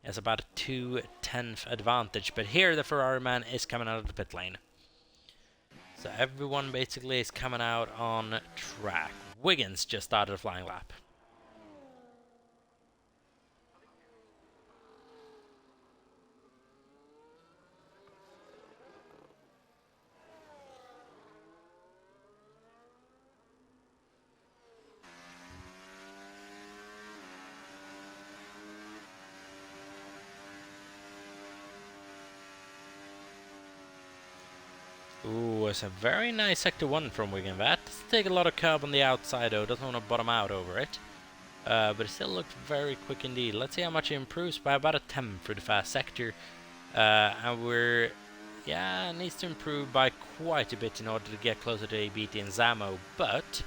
It's about a 2/10 advantage, but here the Ferrari man is coming out of the pit lane. So everyone basically is coming out on track. Wiggins just started a flying lap. Ooh, it's a very nice Sector 1 from Wigan. That does take a lot of curb on the outside though, doesn't want to bottom out over it. But it still looked very quick indeed. Let's see how much it improves by about a 10 for the fast sector. And we're... yeah, needs to improve by quite a bit in order to get closer to ABT and Zamo. But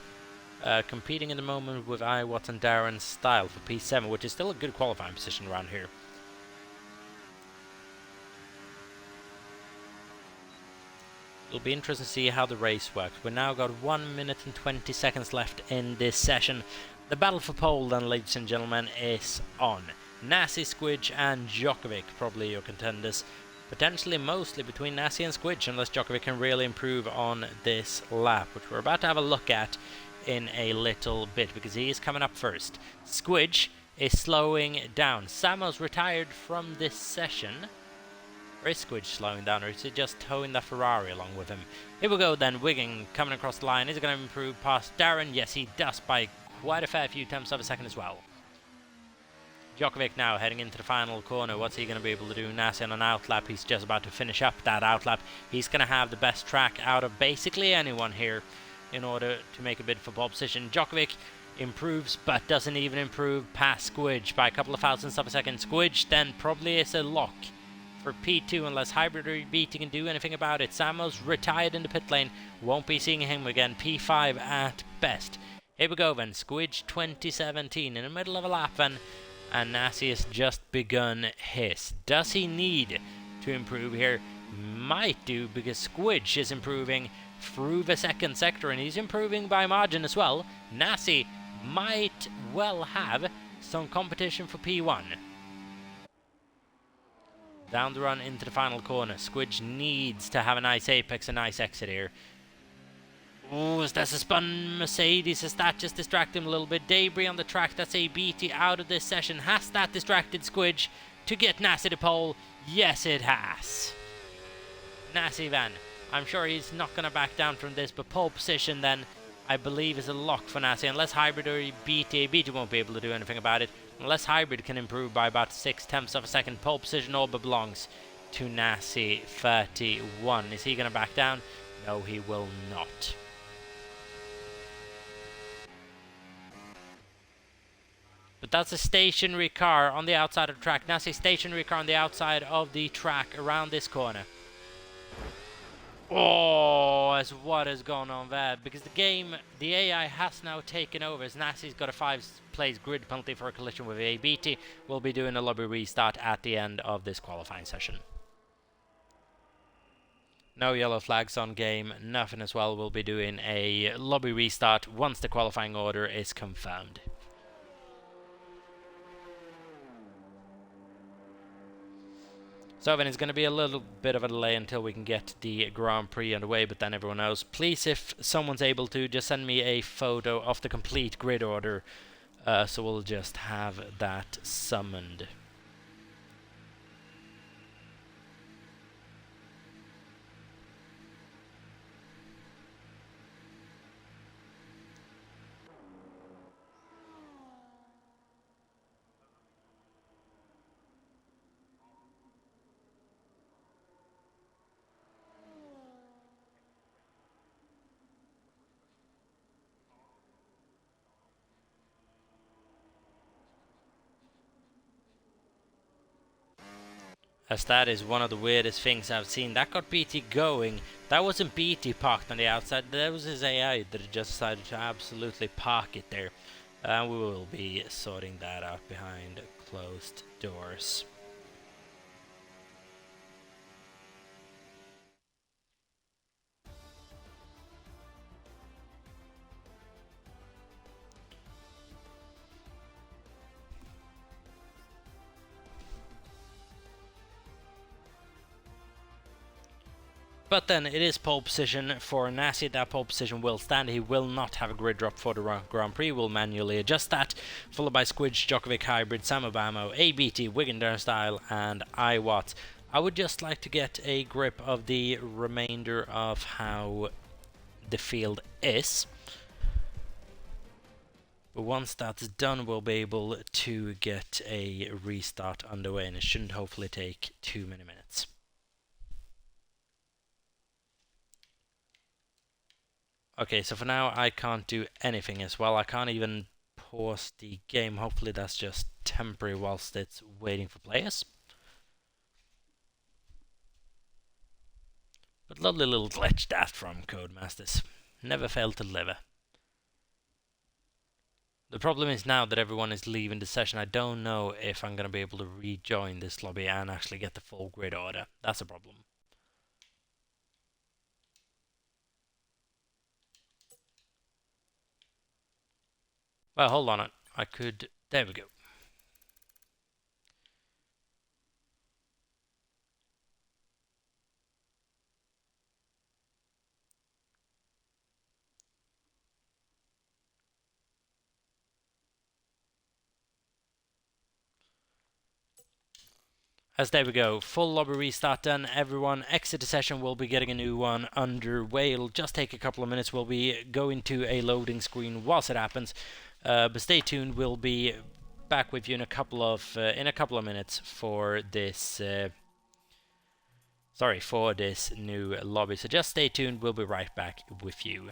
competing in the moment with Iwat and Darren's style for P7, which is still a good qualifying position around here. It'll be interesting to see how the race works. We've now got 1 minute and 20 seconds left in this session. The battle for pole then, ladies and gentlemen, is on. Nasi, Squidge and Djokovic, probably your contenders. Potentially mostly between Nasi and Squidge, unless Djokovic can really improve on this lap, which we're about to have a look at in a little bit, because he is coming up first. Squidge is slowing down. Samo's retired from this session. Or is Squidge slowing down, or is he just towing the Ferrari along with him? Here we go then, Wiggin coming across the line. Is he going to improve past Darren? Yes, he does by quite a fair few tenths of a second as well. Djokovic now heading into the final corner. What's he going to be able to do? Nasi on an outlap. He's just about to finish up that outlap. He's going to have the best track out of basically anyone here in order to make a bid for pole position. Djokovic improves, but doesn't even improve past Squidge by a couple of thousandths of a second. Squidge then probably is a lock for P2 unless Hybrid or BT can do anything about it. Samuel's retired in the pit lane, won't be seeing him again. P5 at best. Here we go then, Squidge 2017 in the middle of a lap then, and Nassi has just begun his. Does he need to improve here? Might do, because Squidge is improving through the second sector and he's improving by margin as well. Nassi might well have some competition for P1. Down the run into the final corner. Squidge needs to have a nice apex, a nice exit here. Oh, is that a spun Mercedes? Has that just distracted him a little bit? Debris on the track. That's a BT out of this session. Has that distracted Squidge to get Nassi to pole? Yes, it has. Nassi then. I'm sure he's not going to back down from this, but pole position then, I believe, is a lock for Nassi. Unless Hybrid or BT won't be able to do anything about it. Unless Hybrid can improve by about 0.6 of a second, pole position all but belongs to Nassi 31. Is he going to back down? No, he will not. But that's a stationary car on the outside of the track. Nassi stationary car on the outside of the track around this corner. Oh, as what has gone on there? Because the AI has now taken over. As Nassi's got a 5-place grid penalty for a collision with ABT. We'll be doing a lobby restart at the end of this qualifying session. No yellow flags on game, nothing as well. We'll be doing a lobby restart once the qualifying order is confirmed. So then it's going to be a little bit of a delay until we can get the Grand Prix underway, but then everyone knows. Please, if someone's able to, just send me a photo of the complete grid order, so we'll just have that summoned. As that is one of the weirdest things I've seen. That got BT going. That wasn't BT parked on the outside. That was his AI that just decided to absolutely park it there. And we will be sorting that out behind closed doors. But then it is pole position for Nassi. That pole position will stand. He will not have a grid drop for the Grand Prix. We'll manually adjust that. Followed by Squidge, Djokovic Hybrid, Sam Obama, ABT, Wigan Style, and iWatt. I would just like to get a grip of the remainder of how the field is. But once that's done, we'll be able to get a restart underway, and it shouldn't hopefully take too many minutes. Okay, so for now I can't do anything as well. I can't even pause the game. Hopefully that's just temporary whilst it's waiting for players. But lovely little glitch that from Codemasters. Never failed to deliver. The problem is now that everyone is leaving the session, I don't know if I'm going to be able to rejoin this lobby and actually get the full grid order. That's a problem. Well, hold on. I could... There we go. As there we go, full lobby restart done. Everyone exit the session. We'll be getting a new one underway. It'll just take a couple of minutes. We'll be going to a loading screen whilst it happens. But stay tuned. We'll be back with you in a couple of minutes for this. For this new lobby. So just stay tuned. We'll be right back with you.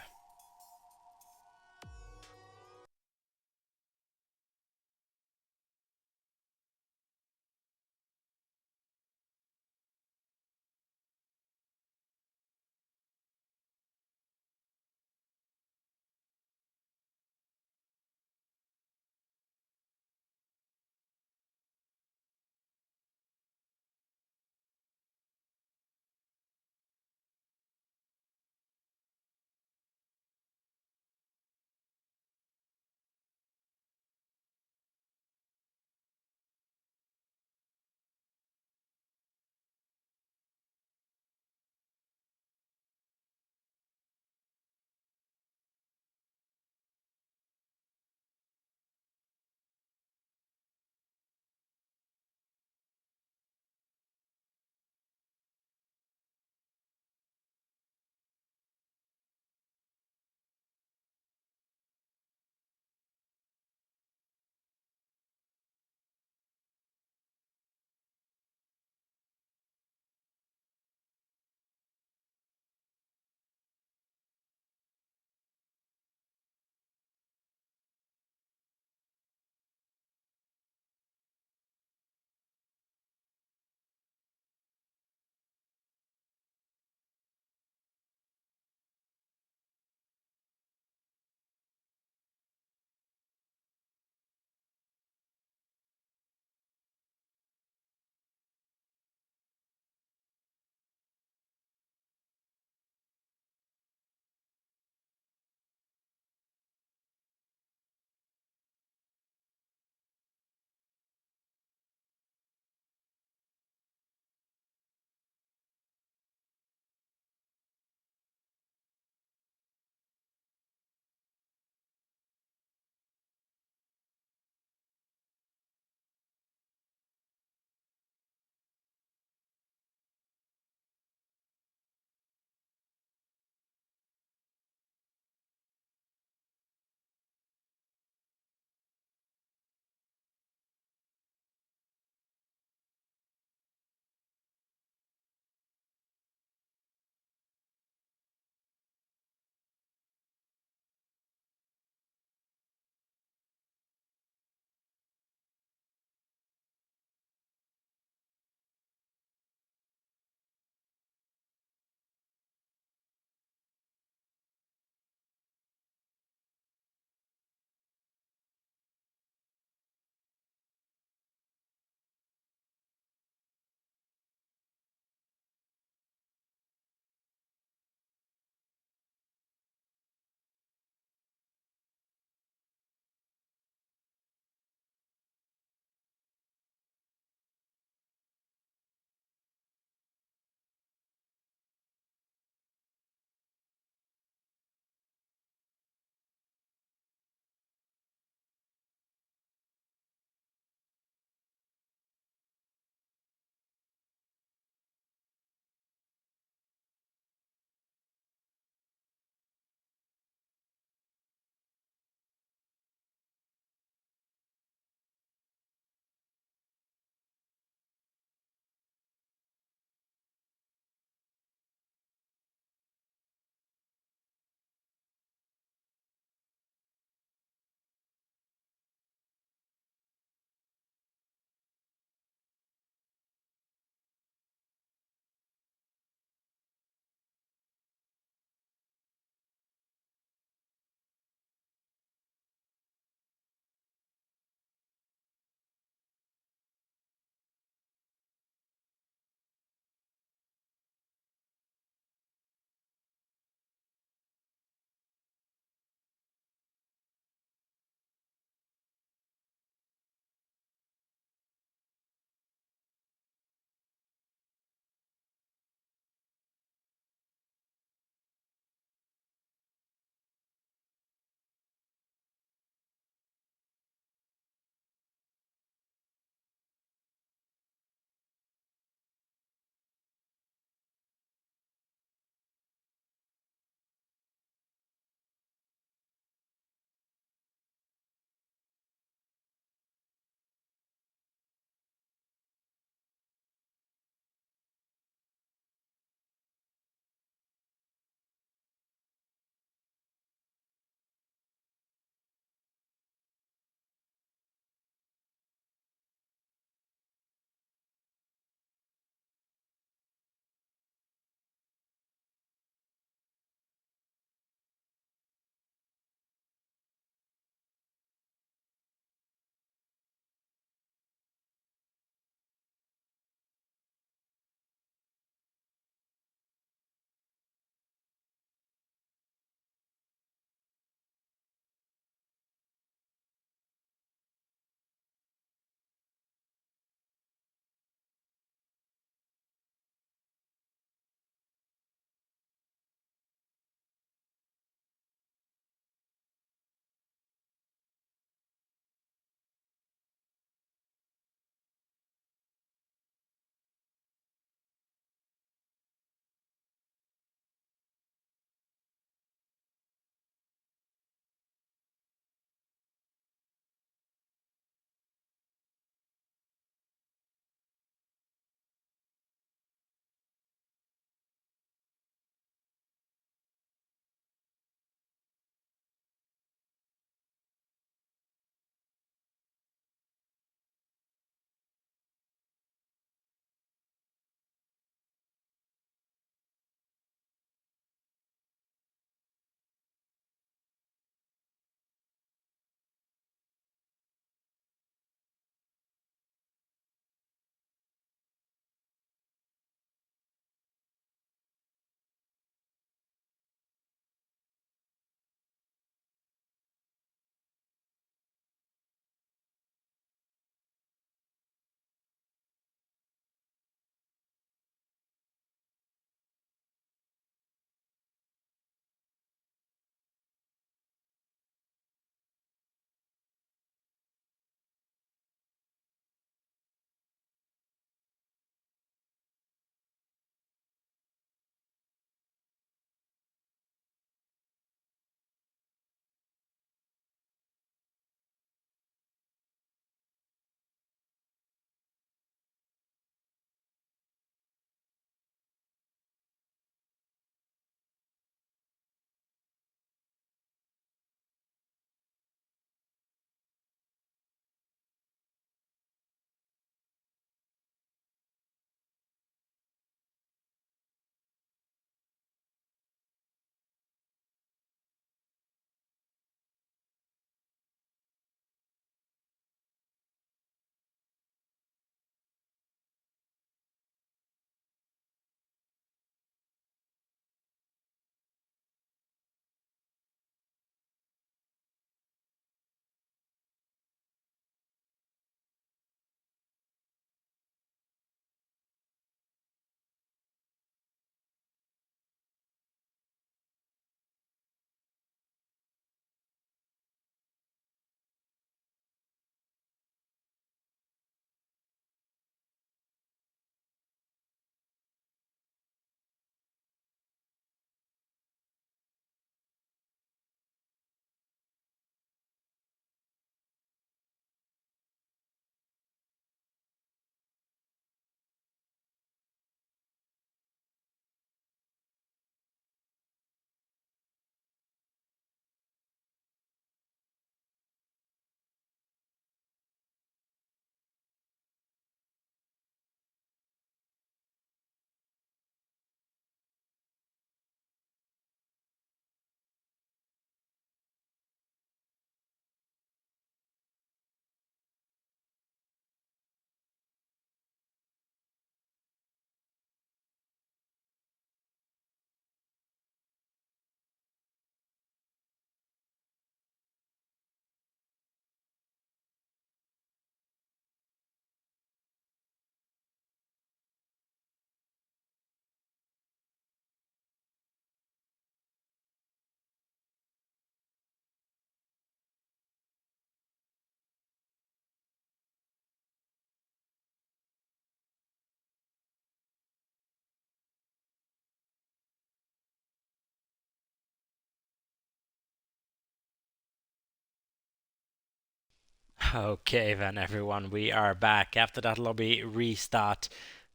Okay then everyone, we are back. After that lobby restart,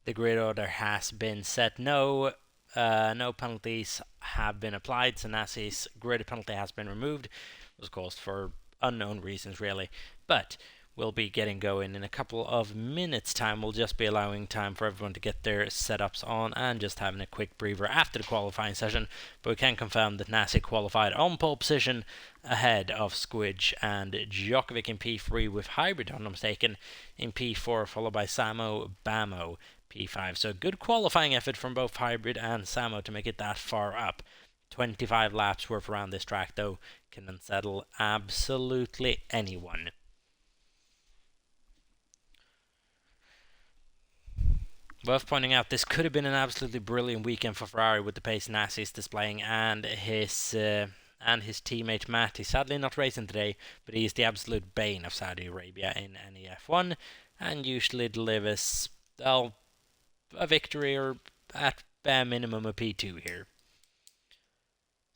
the grid order has been set. No penalties have been applied, so Nasi's grid penalty has been removed. It was caused for unknown reasons really, but we'll be getting going in a couple of minutes time. We'll just be allowing time for everyone to get their setups on and just having a quick breather after the qualifying session, but we can confirm that Nasi qualified on pole position ahead of Squidge and Djokovic in P3 with Hybrid, if I'm not mistaken, in P4, followed by Samo Bamo P5. So good qualifying effort from both Hybrid and Samo to make it that far up. 25 laps worth around this track though can unsettle absolutely anyone. Worth pointing out, this could have been an absolutely brilliant weekend for Ferrari with the pace Nasi is displaying and his teammate Matt. He's sadly not racing today, but he is the absolute bane of Saudi Arabia in NEF1 and usually delivers, well, a victory or at bare minimum a P2 here.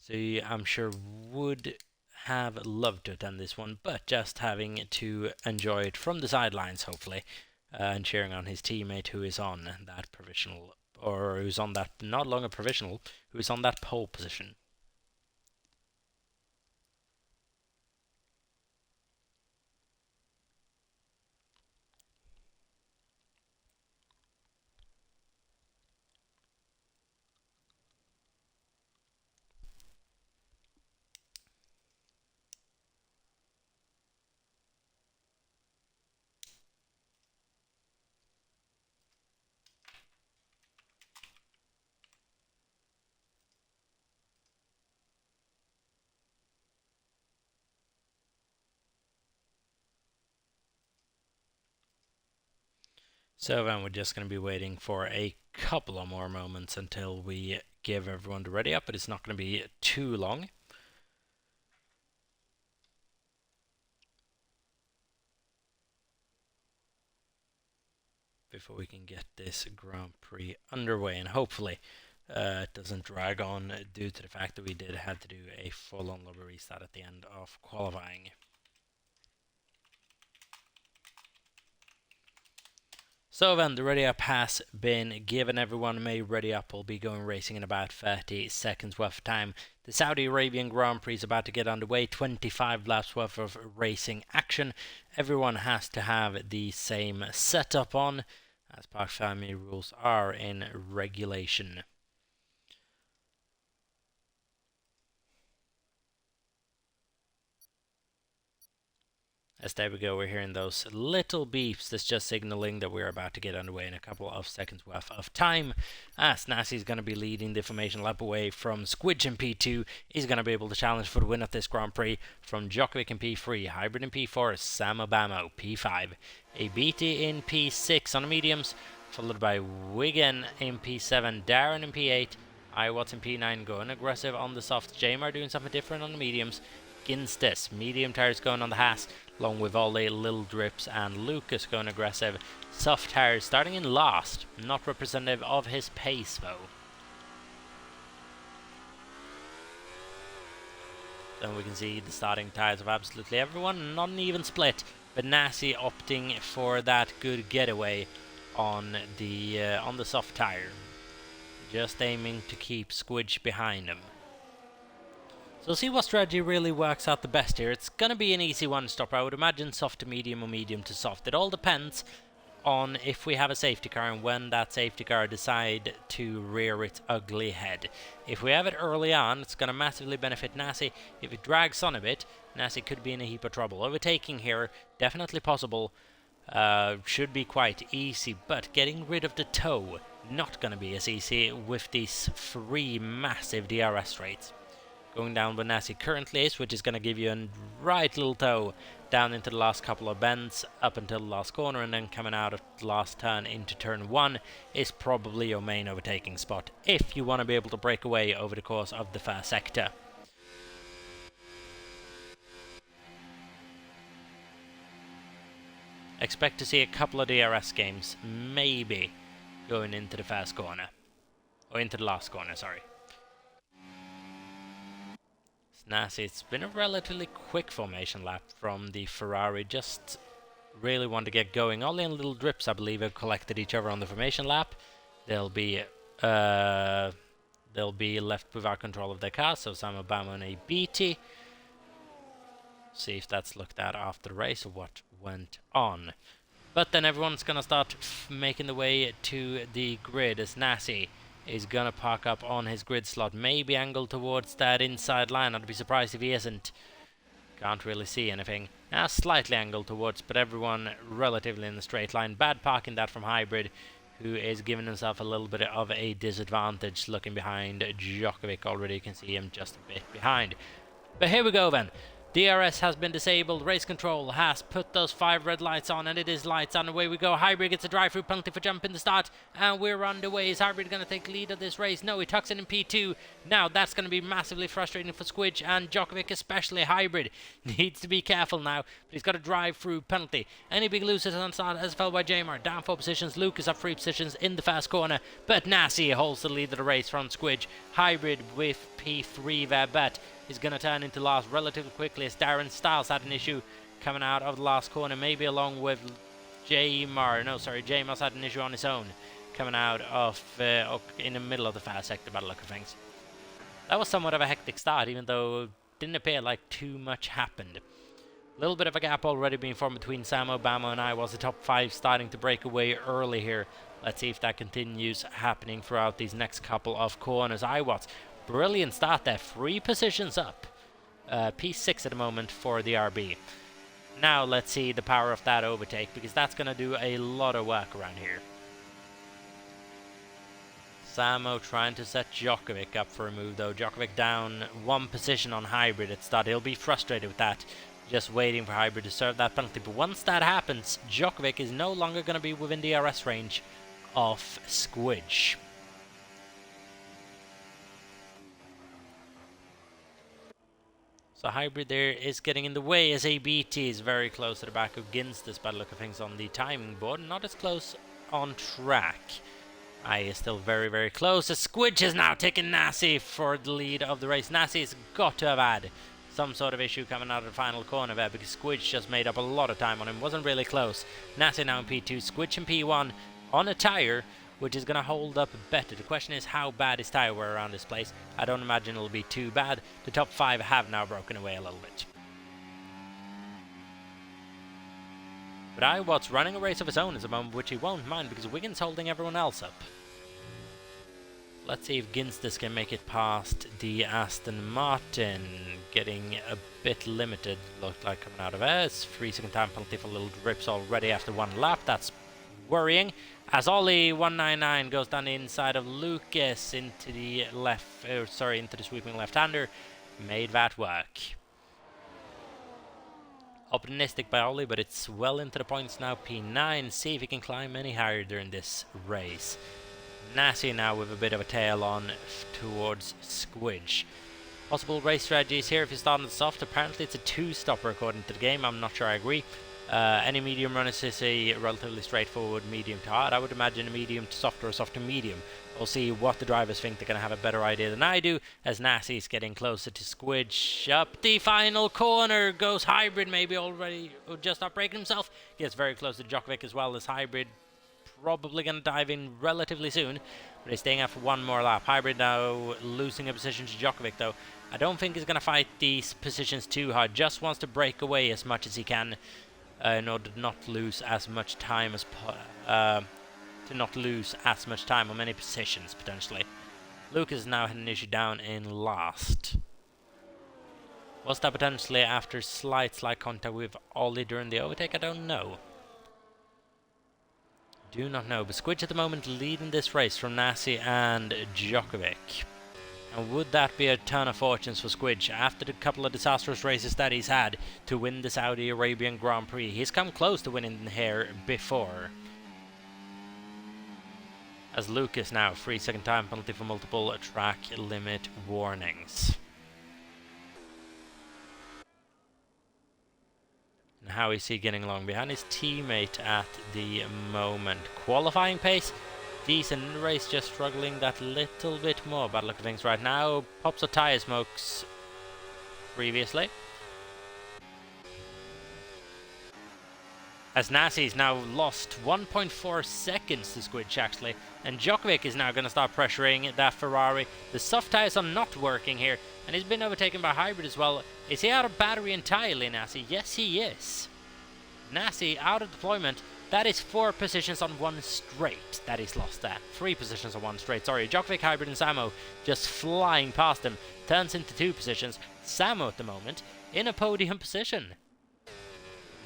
So I'm sure would have loved to attend this one, but just having to enjoy it from the sidelines, hopefully, and cheering on his teammate who is on that provisional, or who's on that not longer provisional, who is on that pole position. So then we're just going to be waiting for a couple of more moments until we give everyone to ready up, but it's not going to be too long. Before we can get this Grand Prix underway, and hopefully it doesn't drag on due to the fact that we did have to do a full-on lobby restart at the end of qualifying. So then, the ready up has been given. Everyone may ready up. Will be going racing in about 30 seconds worth of time. The Saudi Arabian Grand Prix is about to get underway. 25 laps worth of racing action. Everyone has to have the same setup on, as Park Family rules are in regulation. As there we go, we're hearing those little beeps. That's just signaling that we're about to get underway in a couple of seconds worth of time. As Nasi's going to be leading the formation lap away from Squidge in P2. He's going to be able to challenge for the win of this Grand Prix from Djokovic in P3, Hybrid in P4, Samo Bamo P5, a BT in P6 on the mediums, followed by Wigan in P7, Darren in P8, Iwatts in P9 going aggressive on the softs, Jamar doing something different on the mediums, Ginstes, medium tires going on the Haas, along with all the little drips, and Lucas going aggressive. Soft tires starting in last, not representative of his pace though. Then we can see the starting tires of absolutely everyone, not an even split, but Nasi opting for that good getaway on the soft tire, just aiming to keep Squidge behind him. So we'll see what strategy really works out the best here. It's going to be an easy one-stop. I would imagine soft to medium or medium to soft. It all depends on if we have a safety car and when that safety car decide to rear its ugly head. If we have it early on, it's going to massively benefit Nasi. If it drags on a bit, Nasi could be in a heap of trouble. Overtaking here, definitely possible. Should be quite easy, but getting rid of the toe, not going to be as easy with these 3 massive DRS rates. Going down where Nasi currently is, which is going to give you a right little toe down into the last couple of bends up until the last corner, and then coming out of the last turn into turn 1 is probably your main overtaking spot if you want to be able to break away over the course of the first sector. Expect to see a couple of DRS games, maybe, going into the first corner. Or into the last corner, sorry. Nasty. It's been a relatively quick formation lap from the Ferrari. Just really want to get going. Only in little drips, I believe, have collected each other on the formation lap. They'll be left without control of their car. So Sam Obama and a BT. See if that's looked at after the race or what went on. But then everyone's gonna start making the way to the grid as Nasty is gonna park up on his grid slot, maybe angled towards that inside line. I'd be surprised if he isn't. Can't really see anything. Now slightly angled towards, but everyone relatively in the straight line. Bad parking that from Hybrid, who is giving himself a little bit of a disadvantage looking behind Djokovic. Already you can see him just a bit behind. But here we go then. DRS has been disabled. Race control has put those 5 red lights on, and it is lights on. Away we go. Hybrid gets a drive-through penalty for jump in the start, and we're underway. Is Hybrid going to take lead of this race? No, he tucks it in P2. Now that's going to be massively frustrating for Squidge and Djokovic, especially. Hybrid needs to be careful now, but he's got a drive-through penalty. Any big losers on start as fell by Jamar. Down 4 positions. Lucas up 3 positions in the fast corner, but Nasty holds the lead of the race from Squidge. Hybrid with P3 there, but is going to turn into last relatively quickly as Darren Styles had an issue coming out of the last corner, maybe along with Jamar's had an issue on his own coming out of in the middle of the fast sector by the look of things. That was somewhat of a hectic start, even though it didn't appear like too much happened. A little bit of a gap already being formed between Sam Obama and I, was the top 5 starting to break away early here. Let's see if that continues happening throughout these next couple of corners. Brilliant start there, 3 positions up. P6 at the moment for the RB. Now let's see the power of that overtake, because that's going to do a lot of work around here. Samo trying to set Djokovic up for a move though. Djokovic down 1 position on Hybrid at start. He'll be frustrated with that, just waiting for Hybrid to serve that penalty. But once that happens, Djokovic is no longer going to be within the DRS range of Squidge. So Hybrid there is getting in the way as ABT is very close to the back of Ginsters by the look of things on the timing board. Not as close on track. I is still very, very close as Squidge is now taking Nasty for the lead of the race. Nasty's got to have had some sort of issue coming out of the final corner there, because Squidge just made up a lot of time on him. Wasn't really close. Nasty now in P2, Squidge in P1 on a tire which is going to hold up better. The question is how bad is tire wear around this place. I don't imagine it'll be too bad. The top 5 have now broken away a little bit. But Iwat's running a race of his own at the moment, which he won't mind because Wiggins holding everyone else up. Let's see if Ginsters can make it past the Aston Martin. Getting a bit limited, looked like coming out of there. It's 3-second time penalty for little drips already after 1 lap. That's worrying. As Ollie 199 goes down the inside of Lucas into the into the sweeping left-hander. Made that work. Optimistic by Ollie, but it's well into the points now. P9. See if he can climb any higher during this race. Nasty now with a bit of a tail on towards Squidge. Possible race strategies here if you start on the soft. Apparently it's a 2-stopper according to the game. I'm not sure I agree. Any medium runners is a relatively straightforward medium to hard. I would imagine a medium to soft or a soft to medium. We'll see what the drivers think. They're going to have a better idea than I do, as Nasty's getting closer to Squidge. Up the final corner goes Hybrid, maybe already just not breaking himself. Gets very close to Djokovic as well, as Hybrid probably going to dive in relatively soon, but he's staying out for 1 more lap. Hybrid now losing a position to Djokovic though. I don't think he's going to fight these positions too hard, just wants to break away as much as he can in order to not lose as much time as on many positions potentially. Lucas now had an issue down in last. Was that potentially after slight contact with Ollie during the overtake? I don't know. Do not know, but Squidge at the moment leading this race from Nasty and Djokovic. And would that be a ton of fortunes for Squidge after the couple of disastrous races that he's had to win the Saudi Arabian Grand Prix? He's come close to winning here before. As Lucas now, 3-second time penalty for multiple track limit warnings. And how is he getting along behind his teammate at the moment? Qualifying pace, decent in the race, just struggling that little bit more by the look of things right now. Pops of tire smokes previously. As Nasi's now lost 1.4 seconds to Squidge actually, and Djokovic is now going to start pressuring that Ferrari. The soft tyres are not working here, and he's been overtaken by Hybrid as well. Is he out of battery entirely, Nasi? Yes, he is. Nasi out of deployment. That is 4 positions on one straight that he's lost there. 3 positions on one straight, sorry. Djokovic, Hybrid and Samo just flying past him. Turns into 2 positions. Samo at the moment in a podium position.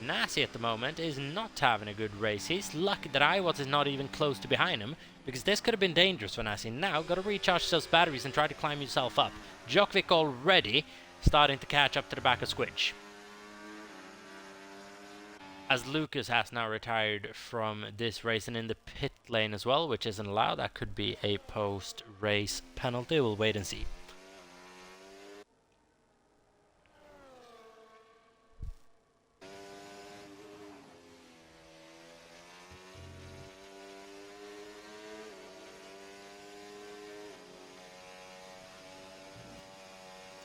Nasi at the moment is not having a good race. He's lucky that Iwatts is not even close to behind him, because this could have been dangerous for Nasi. Now, got to recharge those batteries and try to climb yourself up. Djokovic already starting to catch up to the back of Squidge. As Lucas has now retired from this race and in the pit lane as well, which isn't allowed. That could be a post-race penalty. We'll wait and see.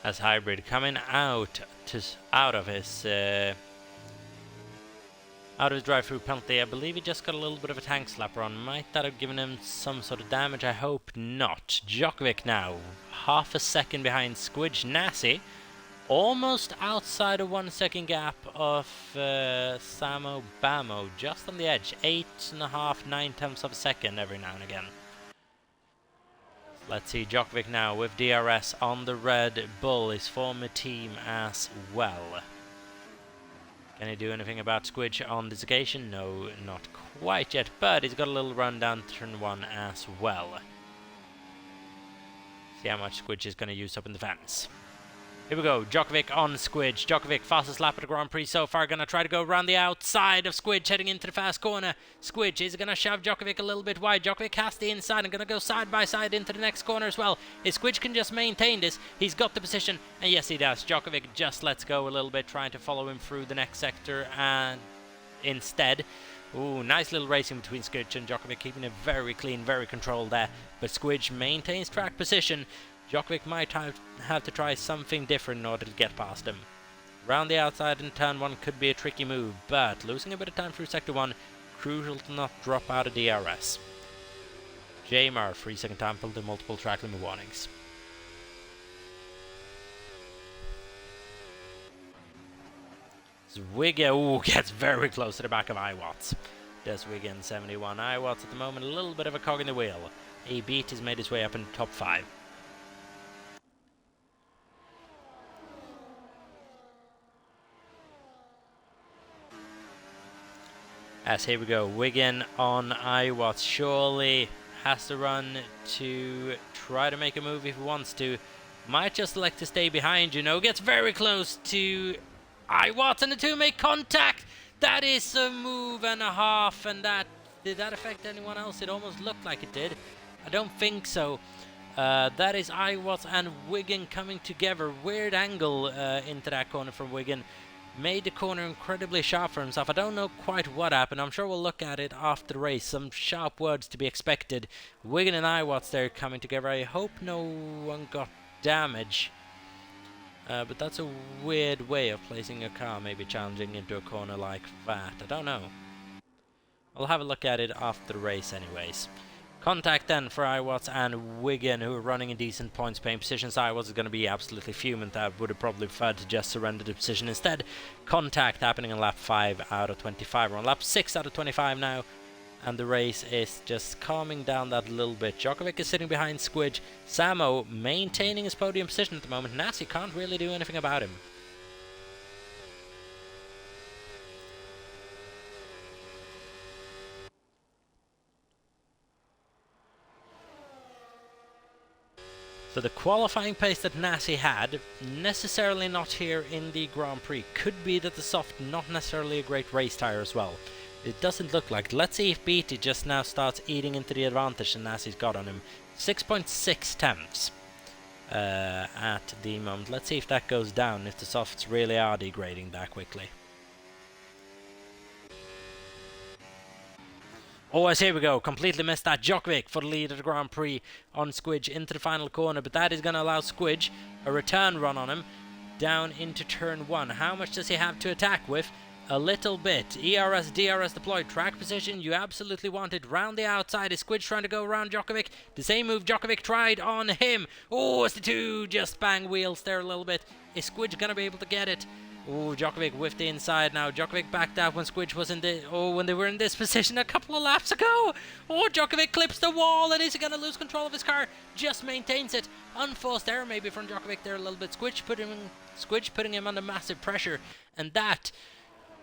As Hybrid coming out of his drive-through penalty. I believe he just got a little bit of a tank slapper on. Might that have given him some sort of damage? I hope not. Djokovic now half a second behind Squidge. Nasi almost outside a 1 second gap of Samo Bamo, just on the edge. 8.5, 9 tenths of a second every now and again. Let's see Djokovic now with DRS on the Red Bull, his former team as well. Can he do anything about Squidge on this occasion? No, not quite yet, but he's got a little run down turn 1 as well. See how much Squidge is going to use up in the fence. Here we go, Djokovic on Squidge. Djokovic, fastest lap of the Grand Prix so far, going to try to go around the outside of Squidge, heading into the fast corner. Squidge is going to shove Djokovic a little bit wide. Djokovic has the inside and going to go side by side into the next corner as well. If Squidge can just maintain this, he's got the position, and yes he does. Djokovic just lets go a little bit, trying to follow him through the next sector, and instead... Ooh, nice little racing between Squidge and Djokovic, keeping it very clean, very controlled there. But Squidge maintains track position. Djokovic might have to try something different in order to get past him. Round the outside in turn 1 could be a tricky move, but losing a bit of time through sector 1, crucial to not drop out of DRS. Jamar, 3 second time penalty, multiple track limit warnings. Wigan, gets very close to the back of Iwatts. Does Wigan 71. Iwatts at the moment a little bit of a cog in the wheel. A beat has made his way up in the top 5. As here we go, Wigan on Iwatts, surely has to run to try to make a move if he wants to. Might just elect to stay behind, you know, gets very close to Iwatts and the two make contact. That is a move and a half, and did that affect anyone else? It almost looked like it did. I don't think so. That is Iwatts and Wigan coming together. Weird angle into that corner from Wigan. Made the corner incredibly sharp for himself. I don't know quite what happened. I'm sure we'll look at it after the race. Some sharp words to be expected. Wigan and Iwatts there coming together. I hope no one got damage. But that's a weird way of placing a car, maybe challenging into a corner like that. I don't know. I'll have a look at it after the race anyways. Contact then for Iwatts and Wigan, who are running in decent points paying positions. Iwatts is going to be absolutely fuming. That would have probably preferred to just surrender the position instead. Contact happening on lap 5 out of 25. We're on lap 6 out of 25 now, and the race is just calming down that little bit. Djokovic is sitting behind Squidge. Samo maintaining his podium position at the moment. Nasi can't really do anything about him. So the qualifying pace that Nasi had, necessarily not here in the Grand Prix. Could be that the soft, not necessarily a great race tyre as well. It doesn't look like. Let's see if Beatty just now starts eating into the advantage that Nasi's got on him. 6.6 tenths at the moment. Let's see if that goes down, if the softs really are degrading that quickly. Oh, as here we go, completely missed that. Djokovic for the lead of the Grand Prix on Squidge into the final corner, but that is going to allow Squidge a return run on him. down into turn 1. How much does he have to attack with? A little bit. ERS, DRS deployed. Track position, you absolutely want it. Round the outside. Is Squidge trying to go around Djokovic? The same move Djokovic tried on him. Oh, it's the two. Just bang wheels there a little bit. Is Squidge going to be able to get it? Oh, Djokovic with the inside now. Djokovic backed out when Squidge was in the... Oh, when they were in this position a couple of laps ago. Oh, Djokovic clips the wall. And is he going to lose control of his car? Just maintains it. Unforced error maybe from Djokovic there a little bit. Squidge putting him under massive pressure. And that...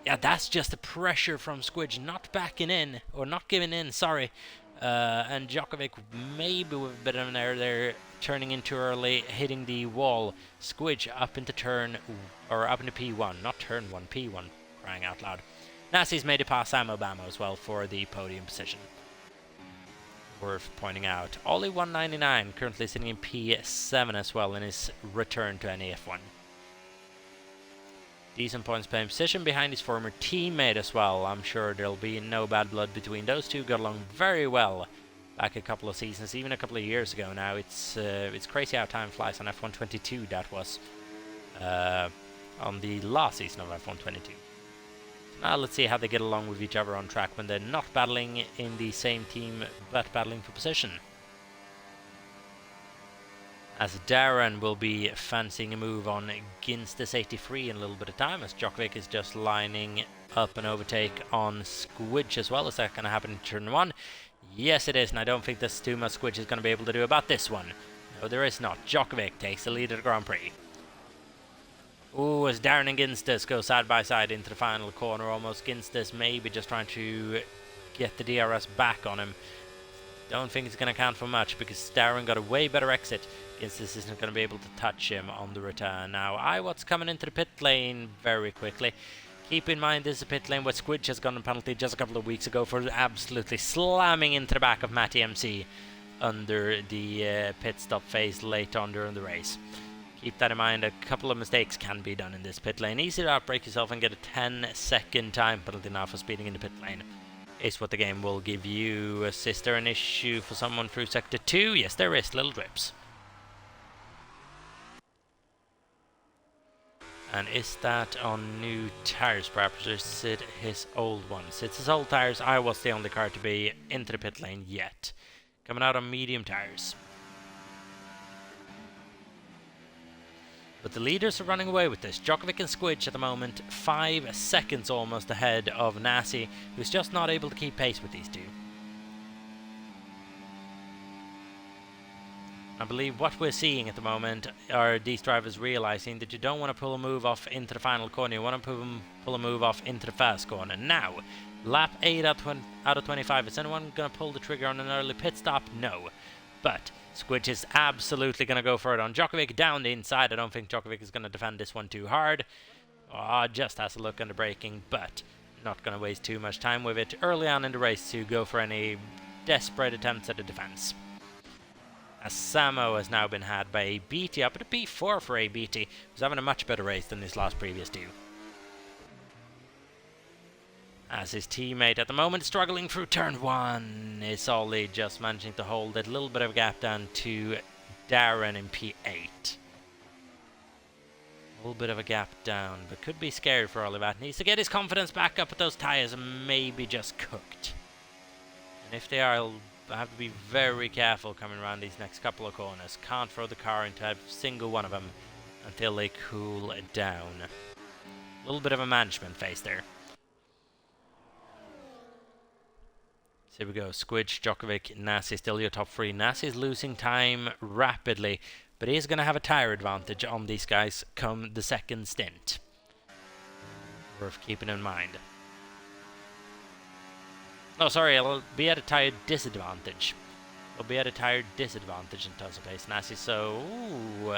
Yeah, that's just the pressure from Squidge not backing in, or not giving in, sorry. And Djokovic maybe with a bit of an error there, turning in too early, hitting the wall. Squidge up into P1, not turn 1, P1, crying out loud. Nasi's made it past Samo Bamo as well for the podium position. Worth pointing out. Ollie 199 currently sitting in P7 as well in his return to NEF1. Decent points playing position behind his former teammate as well. I'm sure there'll be no bad blood between those two. Got along very well back a couple of seasons, even a couple of years ago now. It's crazy how time flies on F1 22. That was on the last season of F1 22. Now let's see how they get along with each other on track when they're not battling in the same team but battling for position. As Darren will be fancying a move on Ginsters 83 in a little bit of time, as Djokovic is just lining up an overtake on Squidge as well. Is that going to happen in turn 1? Yes, it is, and I don't think there's too much Squidge is going to be able to do about this one. No, there is not. Djokovic takes the lead of the Grand Prix. Ooh, as Darren and Ginsters go side by side into the final corner almost. Ginsters maybe just trying to get the DRS back on him. Don't think it's going to count for much because Darren got a way better exit. Ginsters isn't going to be able to touch him on the return. Now, Iwat's coming into the pit lane very quickly. Keep in mind this is a pit lane where Squidge has gotten a penalty just a couple of weeks ago for absolutely slamming into the back of Matty MC under the pit stop phase late on during the race. Keep that in mind, a couple of mistakes can be done in this pit lane. Easy to outbrake yourself and get a 10-second time penalty now for speeding in the pit lane. Is what the game will give you. Is there an issue for someone through sector 2? Yes, there is. Little drips. And is that on new tires perhaps, or is it his old ones? It's his old tires. I was the only car to be into the pit lane yet. Coming out on medium tires. But the leaders are running away with this. Djokovic and Squidge at the moment 5 seconds almost ahead of Nasi, who's just not able to keep pace with these two. I believe what we're seeing at the moment are these drivers realizing that you don't want to pull a move off into the final corner, you want to pull a move off into the fast corner. Now, lap 8 out of 25, is anyone going to pull the trigger on an early pit stop? No. But Squidge is absolutely going to go for it on Djokovic down the inside. I don't think Djokovic is going to defend this one too hard. Just has a look under braking, but not going to waste too much time with it early on in the race to go for any desperate attempts at the defense. As Samo has now been had by ABT, up at a P4 for ABT, who's having a much better race than his last previous two. As his teammate at the moment struggling through turn 1, is Ollie just managing to hold a little bit of a gap down to Darren in P8. A little bit of a gap down, but could be scary for Ollie. Needs to get his confidence back up with those tyres and maybe just cooked. And if they are, he'll have to be very careful coming around these next couple of corners. Can't throw the car into a single one of them until they cool down. A little bit of a management phase there. So here we go. Squidge, Djokovic, Nasi still your top 3. Nasi is losing time rapidly, but he is going to have a tyre advantage on these guys come the second stint. Worth keeping in mind. Oh, sorry, it'll be at a tyre disadvantage. It'll be at a tyre disadvantage in terms of pace. Nasi, so... Ooh,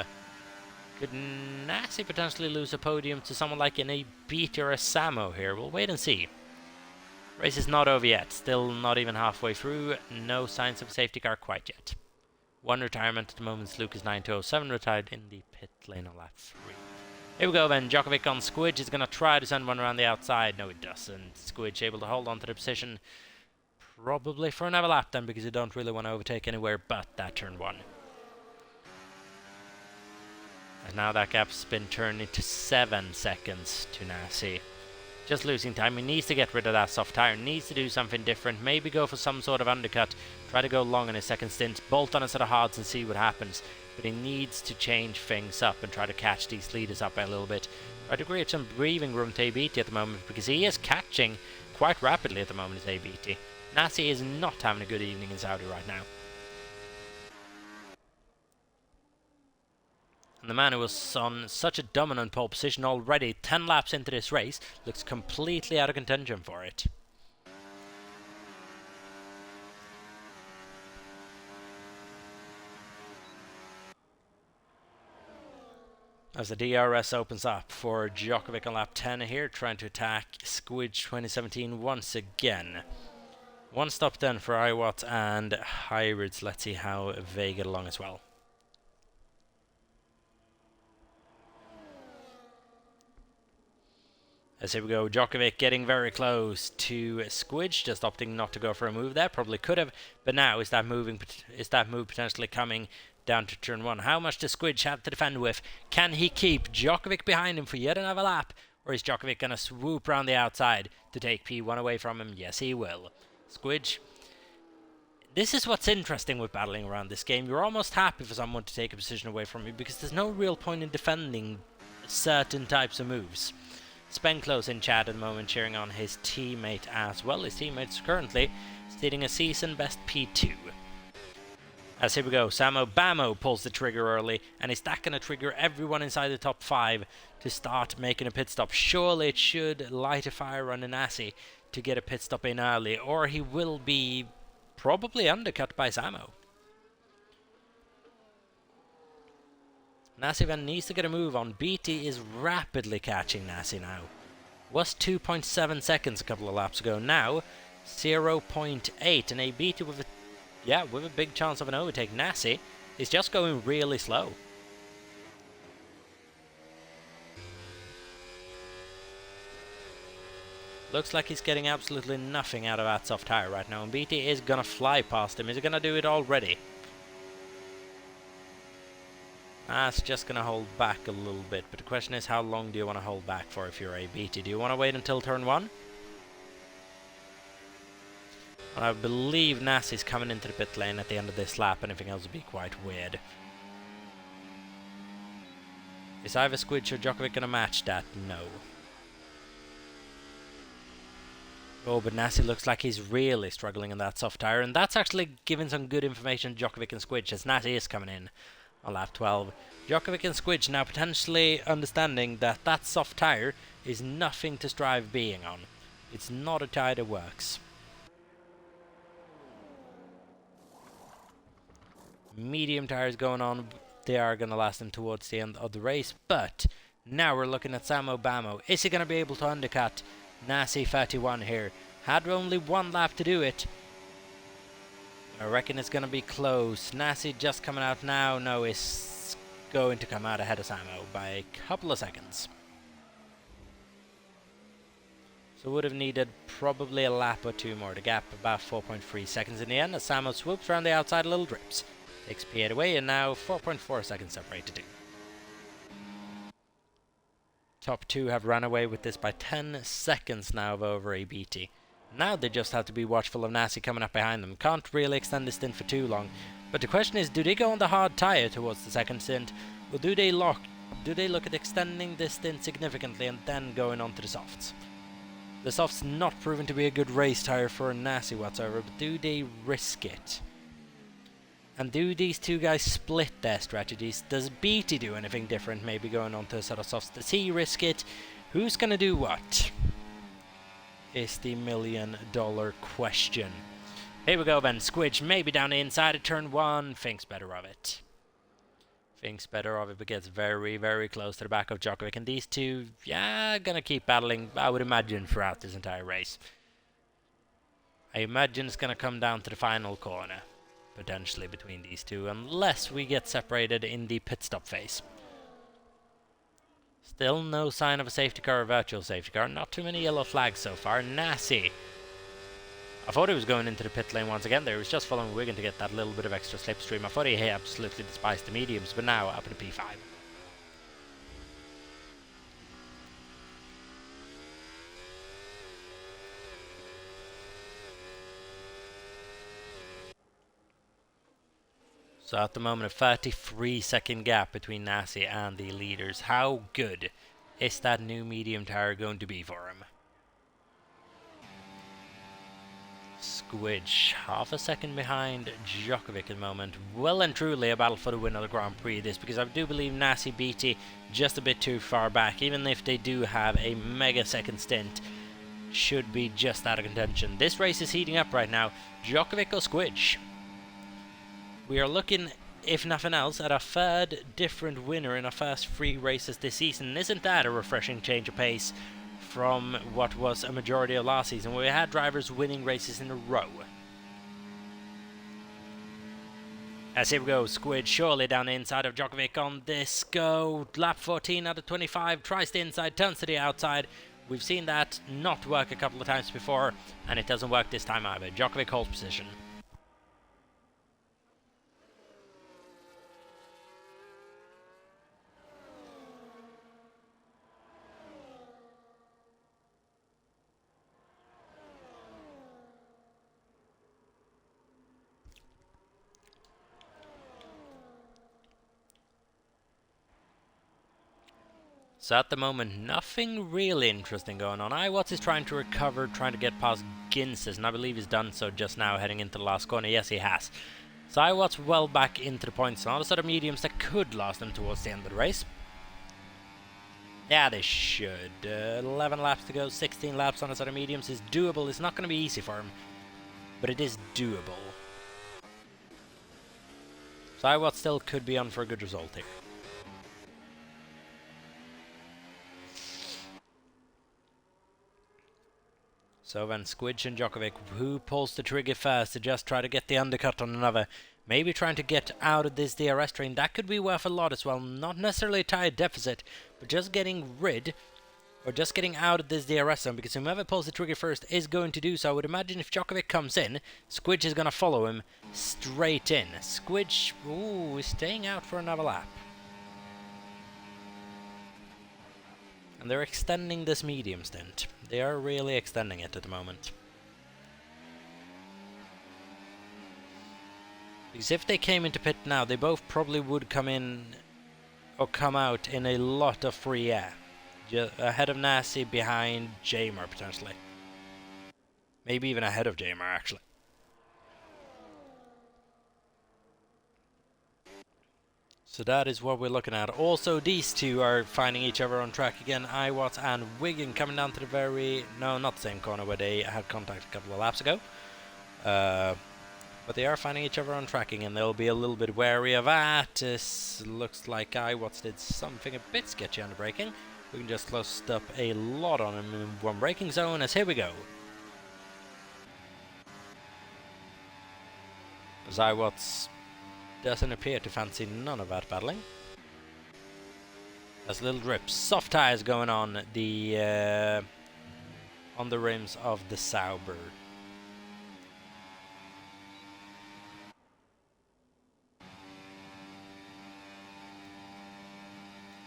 could Nasi potentially lose a podium to someone like an ABT or a Samo here? We'll wait and see. Race is not over yet. Still not even halfway through. No signs of a safety car quite yet. One retirement at the moment. Lucas 9207 retired in the pit lane on lap 3. Here we go then. Djokovic on Squidge is going to try to send one around the outside. No, it doesn't. Squidge able to hold on to the position. Probably for another lap then, because you don't really want to overtake anywhere but that turn 1. And now that gap's been turned into 7 seconds to Nasi. Just losing time. He needs to get rid of that soft tire. Needs to do something different. Maybe go for some sort of undercut. Try to go long in his second stint. Bolt on a set of hards and see what happens. But he needs to change things up and try to catch these leaders up a little bit. Try to create some breathing room to ABT at the moment, because he is catching quite rapidly at the moment as ABT. Nasi is not having a good evening in Saudi right now. And the man who was on such a dominant pole position already 10 laps into this race looks completely out of contention for it. As the DRS opens up for Djokovic on lap 10 here, trying to attack Squidge 2017 once again. One stop then for iWatt and Hybrids. Let's see how they get along as well. As here we go, Djokovic getting very close to Squidge, just opting not to go for a move there. Probably could have, but now is that move potentially coming down to turn 1? How much does Squidge have to defend with? Can he keep Djokovic behind him for yet another lap? Or is Djokovic going to swoop around the outside to take P1 away from him? Yes, he will. Squidge. This is what's interesting with battling around this game. You're almost happy for someone to take a position away from you, because there's no real point in defending certain types of moves. Spenclose in chat at the moment, cheering on his teammate as well. His teammate's currently stating a season best P2. As here we go, Samo Bamo pulls the trigger early, and is that going to trigger everyone inside the top 5 to start making a pit stop? Surely it should light a fire on Anasi to get a pit stop in early, or he will be probably undercut by Samo. Nasi then needs to get a move on. BT is rapidly catching Nasi now. Was 2.7 seconds a couple of laps ago. Now 0.8, and ABT with a big chance of an overtake. Nasi is just going really slow. Looks like he's getting absolutely nothing out of that soft tire right now, and BT is gonna fly past him. Is he gonna do it already? That's just going to hold back a little bit, but the question is, how long do you want to hold back for if you're ABT? Do you want to wait until turn 1? Well, I believe Nasi's coming into the pit lane at the end of this lap. Anything else would be quite weird. Is either Squidge or Djokovic going to match that? No. Oh, but Nasi looks like he's really struggling in that soft tire, and that's actually giving some good information to Djokovic and Squidge, as Nasi is coming in on lap 12. Djokovic and Squidge now potentially understanding that that soft tire is nothing to strive being on. It's not a tire that works. Medium tires going on. They are going to last him towards the end of the race, but now we're looking at Samo Bamo. Is he going to be able to undercut Nasi 31 here? Had only one lap to do it. I reckon it's going to be close. Nasi just coming out now. No, is going to come out ahead of Samo by a couple of seconds. So would have needed probably a lap or two more. The gap about 4.3 seconds in the end, as Samo swoops around the outside, little drips. Takes P8 away, and now 4.4 seconds separate to do. Top 2 have run away with this by 10 seconds now over ABT. Now they just have to be watchful of Nasi coming up behind them. Can't really extend this stint for too long. But the question is, do they go on the hard tyre towards the second stint? Or do they look at extending this stint significantly and then going on to the softs? The softs not proven to be a good race tyre for Nasi whatsoever, but do they risk it? And do these two guys split their strategies? Does BT do anything different, maybe going on to a set of softs? Does he risk it? Who's going to do what? Is the $1 million question. Here we go then. Squidge maybe down the inside of turn 1. Thinks better of it. Thinks better of it, but gets very, very close to the back of Djokovic. And these two, gonna keep battling, I would imagine, throughout this entire race. I imagine it's gonna come down to the final corner, potentially, between these two, unless we get separated in the pit stop phase. Still no sign of a safety car or virtual safety car. Not too many yellow flags so far. Nasi. I thought he was going into the pit lane once again there. He was just following Wigan to get that little bit of extra slipstream. I thought he absolutely despised the mediums, but now up to P5. So at the moment, a 33-second gap between Nasi and the leaders. How good is that new medium tire going to be for him? Squidge, half a second behind Djokovic at the moment. Well and truly a battle for the win of the Grand Prix this, because I do believe Nasi BT just a bit too far back, even if they do have a mega second stint, should be just out of contention. This race is heating up right now. Djokovic or Squidge? We are looking, if nothing else, at a third different winner in our first 3 races this season. Isn't that a refreshing change of pace from what was a majority of last season, where we had drivers winning races in a row? As here we go, Squid surely down the inside of Djokovic on this go. Lap 14 out of 25, tries the inside, turns to the outside. We've seen that not work a couple of times before, and it doesn't work this time either. Djokovic holds position. So at the moment, nothing really interesting going on. Iwatts is trying to recover, trying to get past Ginses, and I believe he's done so just now, heading into the last corner. Yes, he has. So Iwatts well back into the points. All the sort of mediums that could last them towards the end of the race. Yeah, they should. 11 laps to go, 16 laps on the sort of mediums is doable. It's not going to be easy for him, but it is doable. So Iwatts still could be on for a good result here. So then Squidge and Djokovic, who pulls the trigger first to just try to get the undercut on another. Maybe trying to get out of this DRS train. That could be worth a lot as well. Not necessarily a tire deficit, but just getting rid, or just getting out of this DRS zone, because whoever pulls the trigger first is going to do so. I would imagine if Djokovic comes in, Squidge is going to follow him straight in. Squidge, ooh, is staying out for another lap. And they're extending this medium stint. They are really extending it at the moment. Because if they came into pit now, they both probably would come in or come out in a lot of free air. Ahead of Nasi, behind Jamer potentially. Maybe even ahead of Jamer actually. So that is what we're looking at. Also, these two are finding each other on track again. Iwatts and Wigan coming down to the very... No, not the same corner where they had contact a couple of laps ago. But they are finding each other on tracking, and they'll be a little bit wary of that. This looks like Iwatts did something a bit sketchy on the braking. We can just close up a lot on him in one braking zone, as here we go. As Iwatts doesn't appear to fancy none of that battling. There's little drips, soft tires going on the rims of the Sauber.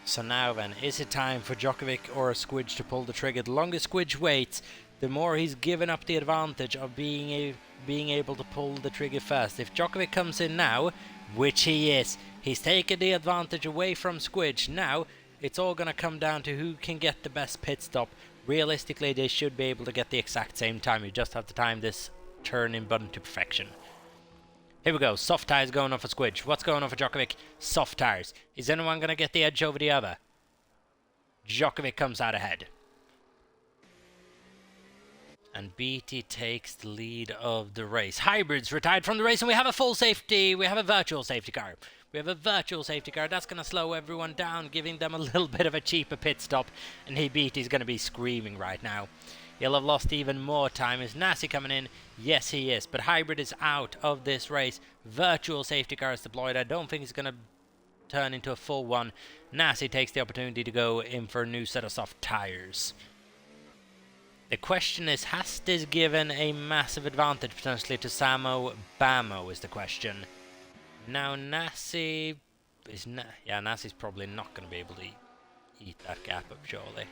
So now then, is it time for Djokovic or Squidge to pull the trigger? The longer Squidge waits, the more he's given up the advantage of being able to pull the trigger first. If Djokovic comes in now, which he is, he's taken the advantage away from Squidge. Now, it's all going to come down to who can get the best pit stop. Realistically, they should be able to get the exact same time. You just have to time this turn-in button to perfection. Here we go, soft tires going on for Squidge. What's going on for Djokovic? Soft tires. Is anyone going to get the edge over the other? Djokovic comes out ahead. And BT takes the lead of the race. Hybrids retired from the race, and we have a full safety. We have a virtual safety car. We have a virtual safety car. That's going to slow everyone down, giving them a little bit of a cheaper pit stop. And BT's going to be screaming right now. He'll have lost even more time. Is Nasi coming in? Yes, he is. But Hybrid is out of this race. Virtual safety car is deployed. I don't think it's going to turn into a full one. Nasi takes the opportunity to go in for a new set of soft tires. The question is, has this given a massive advantage potentially to Samo Bamo is the question. Now Nasi is Nasi's probably not going to be able to eat that gap up surely.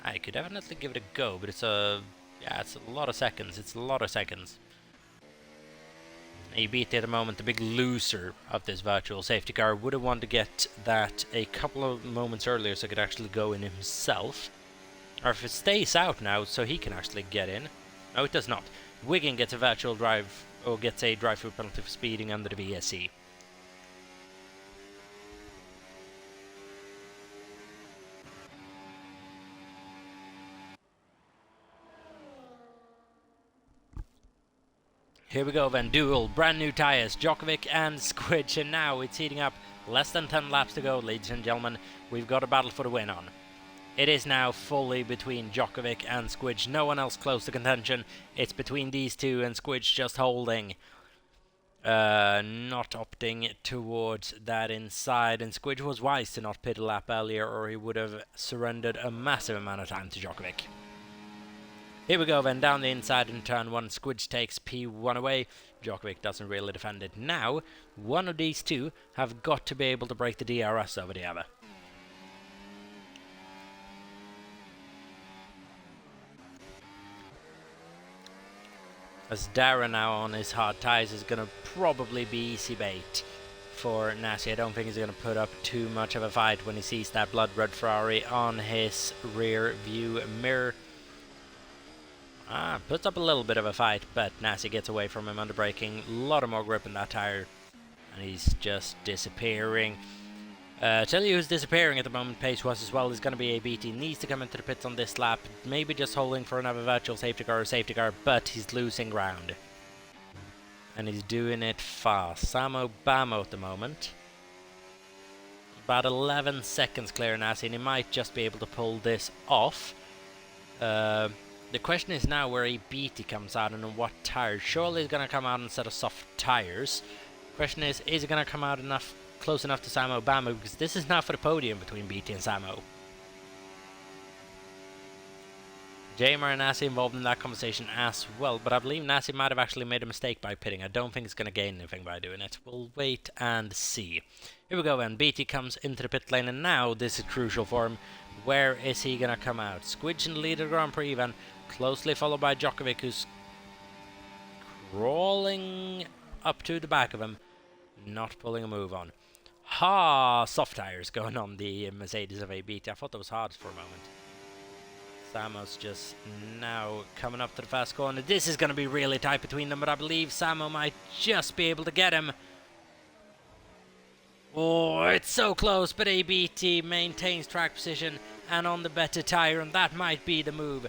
I could definitely give it a go, but it's a lot of seconds. It's a lot of seconds. ABT at the moment, the big loser of this virtual safety car, would have wanted to get that a couple of moments earlier so he could actually go in himself. Or if it stays out now so he can actually get in. No, it does not. Wiggin gets a virtual drive, or gets a drive-through penalty for speeding under the VSC. Here we go then, duel, brand new tyres, Djokovic and Squidge, and now it's heating up. Less than 10 laps to go, ladies and gentlemen. We've got a battle for the win on. It is now fully between Djokovic and Squidge. No one else close to contention. It's between these two, and Squidge just holding. Not opting towards that inside. And Squidge was wise to not pit a lap earlier, or he would have surrendered a massive amount of time to Djokovic. Here we go then, down the inside in turn 1. Squidge takes P1 away. Djokovic doesn't really defend it. Now, one of these two have got to be able to break the DRS over the other. As Darren now on his hard tyres is going to probably be easy bait for Nassi. I don't think he's going to put up too much of a fight when he sees that blood red Ferrari on his rear view mirror. Puts up a little bit of a fight, but Nassi gets away from him under braking. A lot of more grip in that tyre, and he's just disappearing. Tell you who's disappearing at the moment, pace was as well, is going to be ABT. Needs to come into the pits on this lap, maybe just holding for another virtual safety car or safety car, but he's losing ground. And he's doing it fast. Samo Bamo at the moment. About 11 seconds clear Nassi, and he might just be able to pull this off. The question is now where ABT comes out and on what tyres. Surely he's going to come out instead of soft tyres. Question is he going to come out close enough to Samo Bamo, because this is now for the podium between BT and Samo. Jamer and Nassi involved in that conversation as well, but I believe Nassi might have actually made a mistake by pitting. I don't think he's going to gain anything by doing it. We'll wait and see. Here we go then. BT comes into the pit lane, and now this is crucial for him. Where is he going to come out? Squidge in the lead of the Grand Prix then, closely followed by Djokovic, who's crawling up to the back of him, not pulling a move on. Soft tyres going on the Mercedes of ABT. I thought that was hard for a moment. Samo's just now coming up to the fast corner. This is going to be really tight between them, but I believe Samo might just be able to get him. Oh, it's so close, but ABT maintains track position and on the better tyre, and that might be the move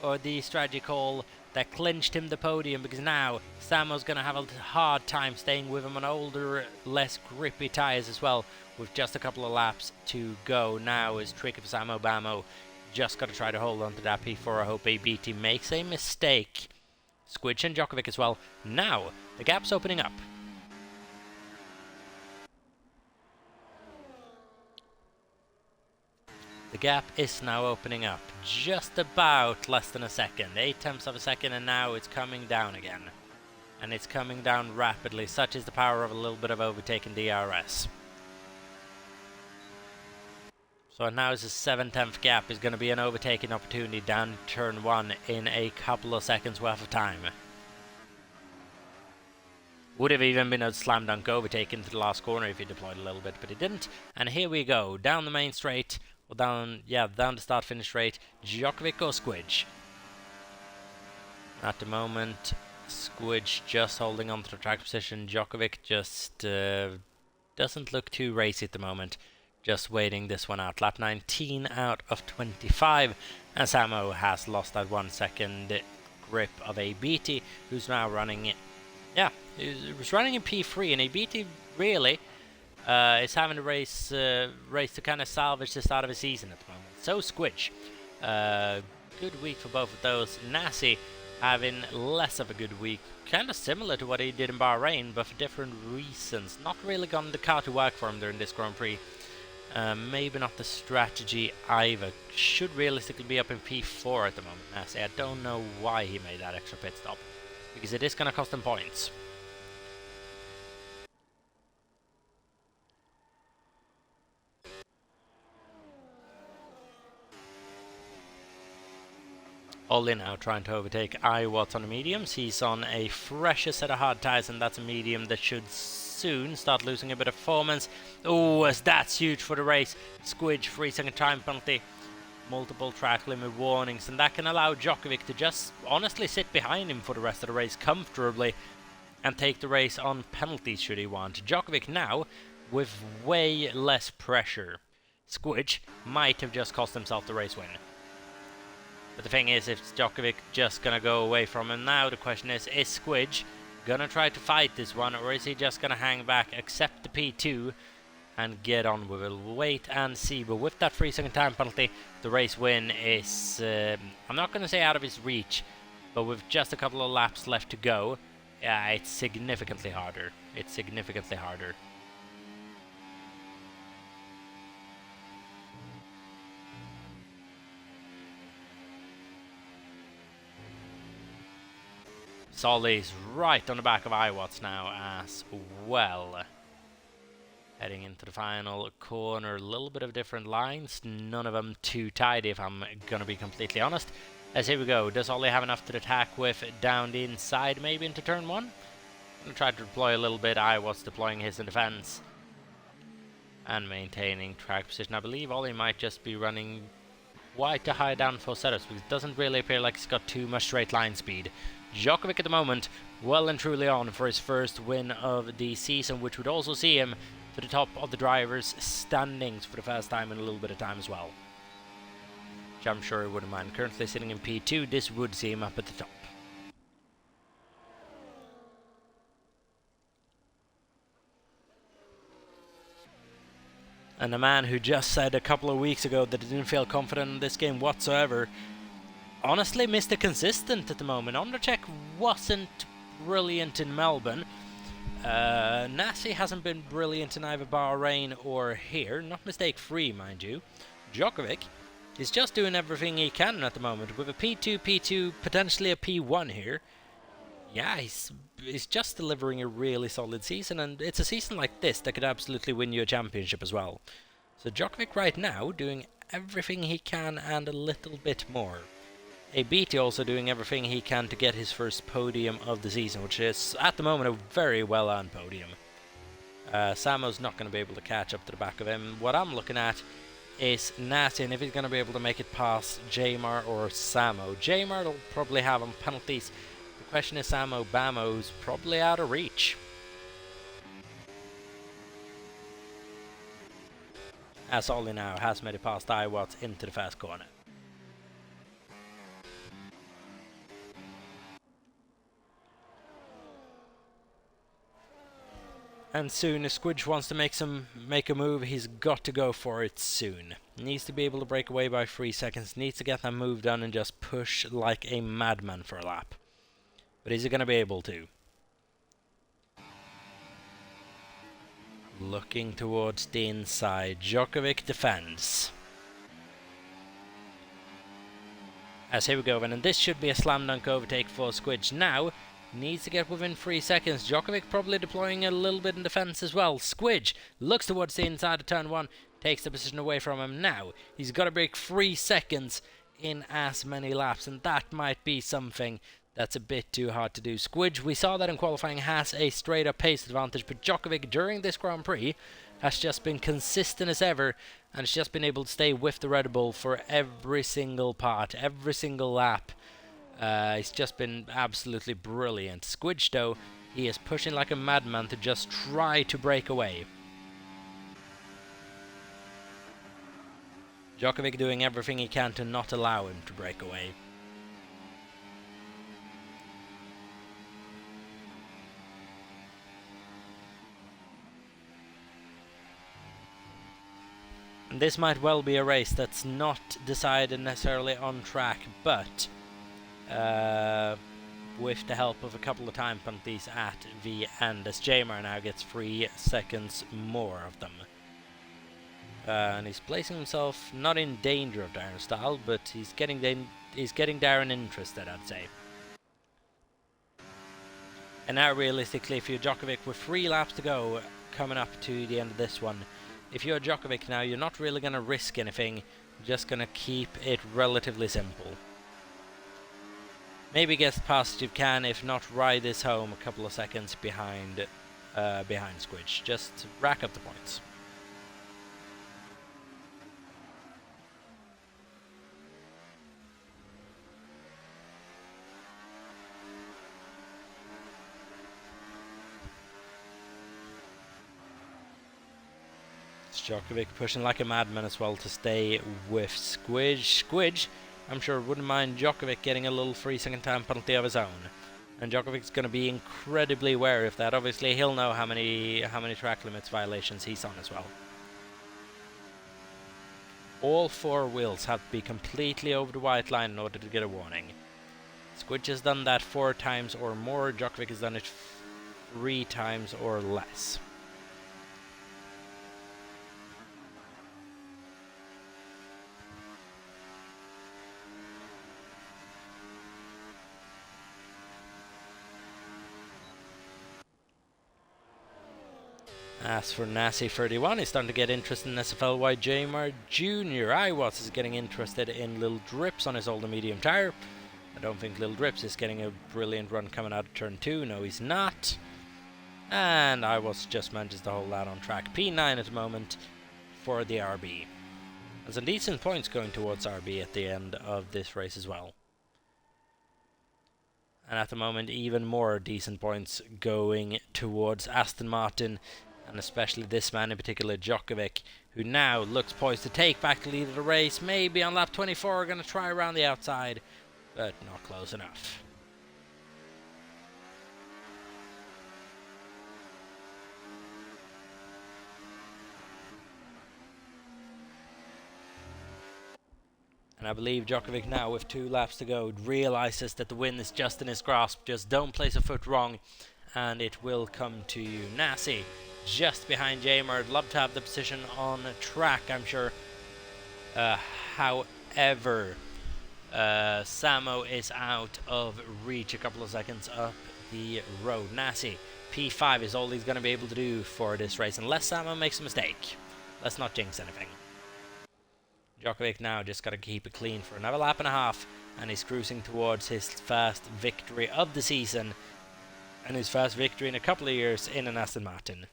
or the strategy call that clinched him the podium, because now Samo's going to have a hard time staying with him on older, less grippy tyres as well, with just a couple of laps to go. Now is tricky for Samo Bamo. Just got to try to hold on to that P4. I hope ABT makes a mistake. Squidge and Djokovic as well. Now, the gap's opening up. The gap is now opening up, just about less than a second, 0.8 of a second, and now it's coming down again. And it's coming down rapidly, such is the power of a little bit of overtaking DRS. So now as a 7/10 gap is going to be an overtaking opportunity down turn 1 in a couple of seconds worth of time. Would have even been a slam dunk overtake into the last corner if he deployed a little bit, but he didn't. And here we go, down the main straight. Well, down the start-finish straight. Djokovic or Squidge? At the moment, Squidge just holding on to the track position. Djokovic just doesn't look too racy at the moment. Just waiting this one out. Lap 19 out of 25. And Samo has lost that 1 second grip of ABT, who's now running it. Yeah, he was running in P3, and ABT really is having a race to kind of salvage the start of the season at the moment. So Squidge, good week for both of those. Nassi having less of a good week, kind of similar to what he did in Bahrain, but for different reasons. Not really gotten the car to work for him during this Grand Prix. Maybe not the strategy either. Should realistically be up in P4 at the moment, Nassi. I don't know why he made that extra pit stop, because it is going to cost him points. Ollie now trying to overtake Iwatts on the mediums. He's on a fresher set of hard tyres, and that's a medium that should soon start losing a bit of performance. Oh, as that's huge for the race. Squidge, 3-second time penalty. Multiple track limit warnings, and that can allow Djokovic to just honestly sit behind him for the rest of the race comfortably and take the race on penalties should he want. Djokovic now with way less pressure. Squidge might have just cost himself the race win. But the thing is, if Djokovic just gonna go away from him now, the question is Squidge gonna try to fight this one, or is he just gonna hang back, accept the P2 and get on with it? We'll wait and see. But with that 3-second time penalty, the race win is, I'm not going to say out of his reach, but with just a couple of laps left to go, yeah, it's significantly harder. It's significantly harder. Solly's right on the back of Iwatts now as well. Heading into the final corner, a little bit of different lines, none of them too tidy if I'm going to be completely honest. As here we go, does Ollie have enough to attack with down the inside maybe into turn 1? I'm going to try to deploy a little bit. Iwatts deploying his in defense and maintaining track position. I believe Ollie might just be running wide to high downforce setups because it doesn't really appear like he's got too much straight line speed. Djokovic at the moment well and truly on for his first win of the season, which would also see him to the top of the drivers' standings for the first time in a little bit of time as well, which I'm sure he wouldn't mind. Currently sitting in P2, this would see him up at the top. And a man who just said a couple of weeks ago that he didn't feel confident in this game whatsoever, honestly Mr. Consistent at the moment. Ondercheck wasn't brilliant in Melbourne. Nassi hasn't been brilliant in either Bahrain or here. Not mistake-free, mind you. Djokovic is just doing everything he can at the moment. With a P2, potentially a P1 here. Yeah, he's just delivering a really solid season. And it's a season like this that could absolutely win you a championship as well. So Djokovic right now doing everything he can and a little bit more. ABT also doing everything he can to get his first podium of the season, which is, at the moment, a very well-earned podium. Samo's not going to be able to catch up to the back of him. What I'm looking at is Nassi, and if he's going to be able to make it past Jamar or Samo. Jamar will probably have on penalties. The question is Samo Bamo's probably out of reach. As Ollie now has made it past Iwatts into the first corner. And soon, if Squidge wants to make a move, he's got to go for it soon. Needs to be able to break away by 3 seconds, needs to get that move done and just push like a madman for a lap. But is he going to be able to? Looking towards the inside, Djokovic defends. As here we go, and this should be a slam dunk overtake for Squidge now. Needs to get within 3 seconds. Djokovic probably deploying a little bit in defense as well. Squidge looks towards the inside of turn 1. Takes the position away from him now. He's got to break 3 seconds in as many laps. And that might be something that's a bit too hard to do. Squidge, we saw that in qualifying, has a straight up pace advantage. But Djokovic during this Grand Prix has just been consistent as ever. And has just been able to stay with the Red Bull for every single part. Every single lap. He's just been absolutely brilliant. Squidge, though, he is pushing like a madman to just try to break away. Djokovic doing everything he can to not allow him to break away. And this might well be a race that's not decided necessarily on track, but with the help of a couple of time penalties at the end, as Jamar now gets 3 seconds more of them. And he's placing himself not in danger of Darren's style, but he's getting Darren interested, I'd say. And now realistically, if you're Djokovic with 3 laps to go coming up to the end of this one, if you're Djokovic now, you're not really going to risk anything, you're just going to keep it relatively simple. maybe get past if you can, if not, ride this home a couple of seconds behind Squidge. Just rack up the points. Djokovic pushing like a madman as well to stay with Squidge. Squidge, I'm sure, wouldn't mind Djokovic getting a little free second time penalty of his own. And Djokovic's going to be incredibly wary of that. Obviously, he'll know how many track limits violations he's on as well. All four wheels have to be completely over the white line in order to get a warning. Squidge has done that 4 times or more. Djokovic has done it 3 times or less. As for Nasi31, he's starting to get interested in SFLY Jamar Jr. Iwas is getting interested in Little Drips on his older medium tire. I don't think Little Drips is getting a brilliant run coming out of turn 2. No, he's not. And Iwas just manages to hold that on track. P9 at the moment for the RB. And some decent points going towards RB at the end of this race as well. And at the moment, even more decent points going towards Aston Martin. And especially this man in particular, Djokovic, who now looks poised to take back the lead of the race. Maybe on lap 24, going to try around the outside, but not close enough. And I believe Djokovic now, with 2 laps to go, realises that the win is just in his grasp. Just don't place a foot wrong, and it will come to you. Nasi just behind Jamar. I'd love to have the position on track, I'm sure. However, Samo is out of reach a couple of seconds up the road. Nasi, P5 is all he's going to be able to do for this race, unless Samo makes a mistake. Let's not jinx anything. Djokovic now just got to keep it clean for another lap and a half, and he's cruising towards his first victory of the season, and his first victory in a couple of years in an Aston Martin.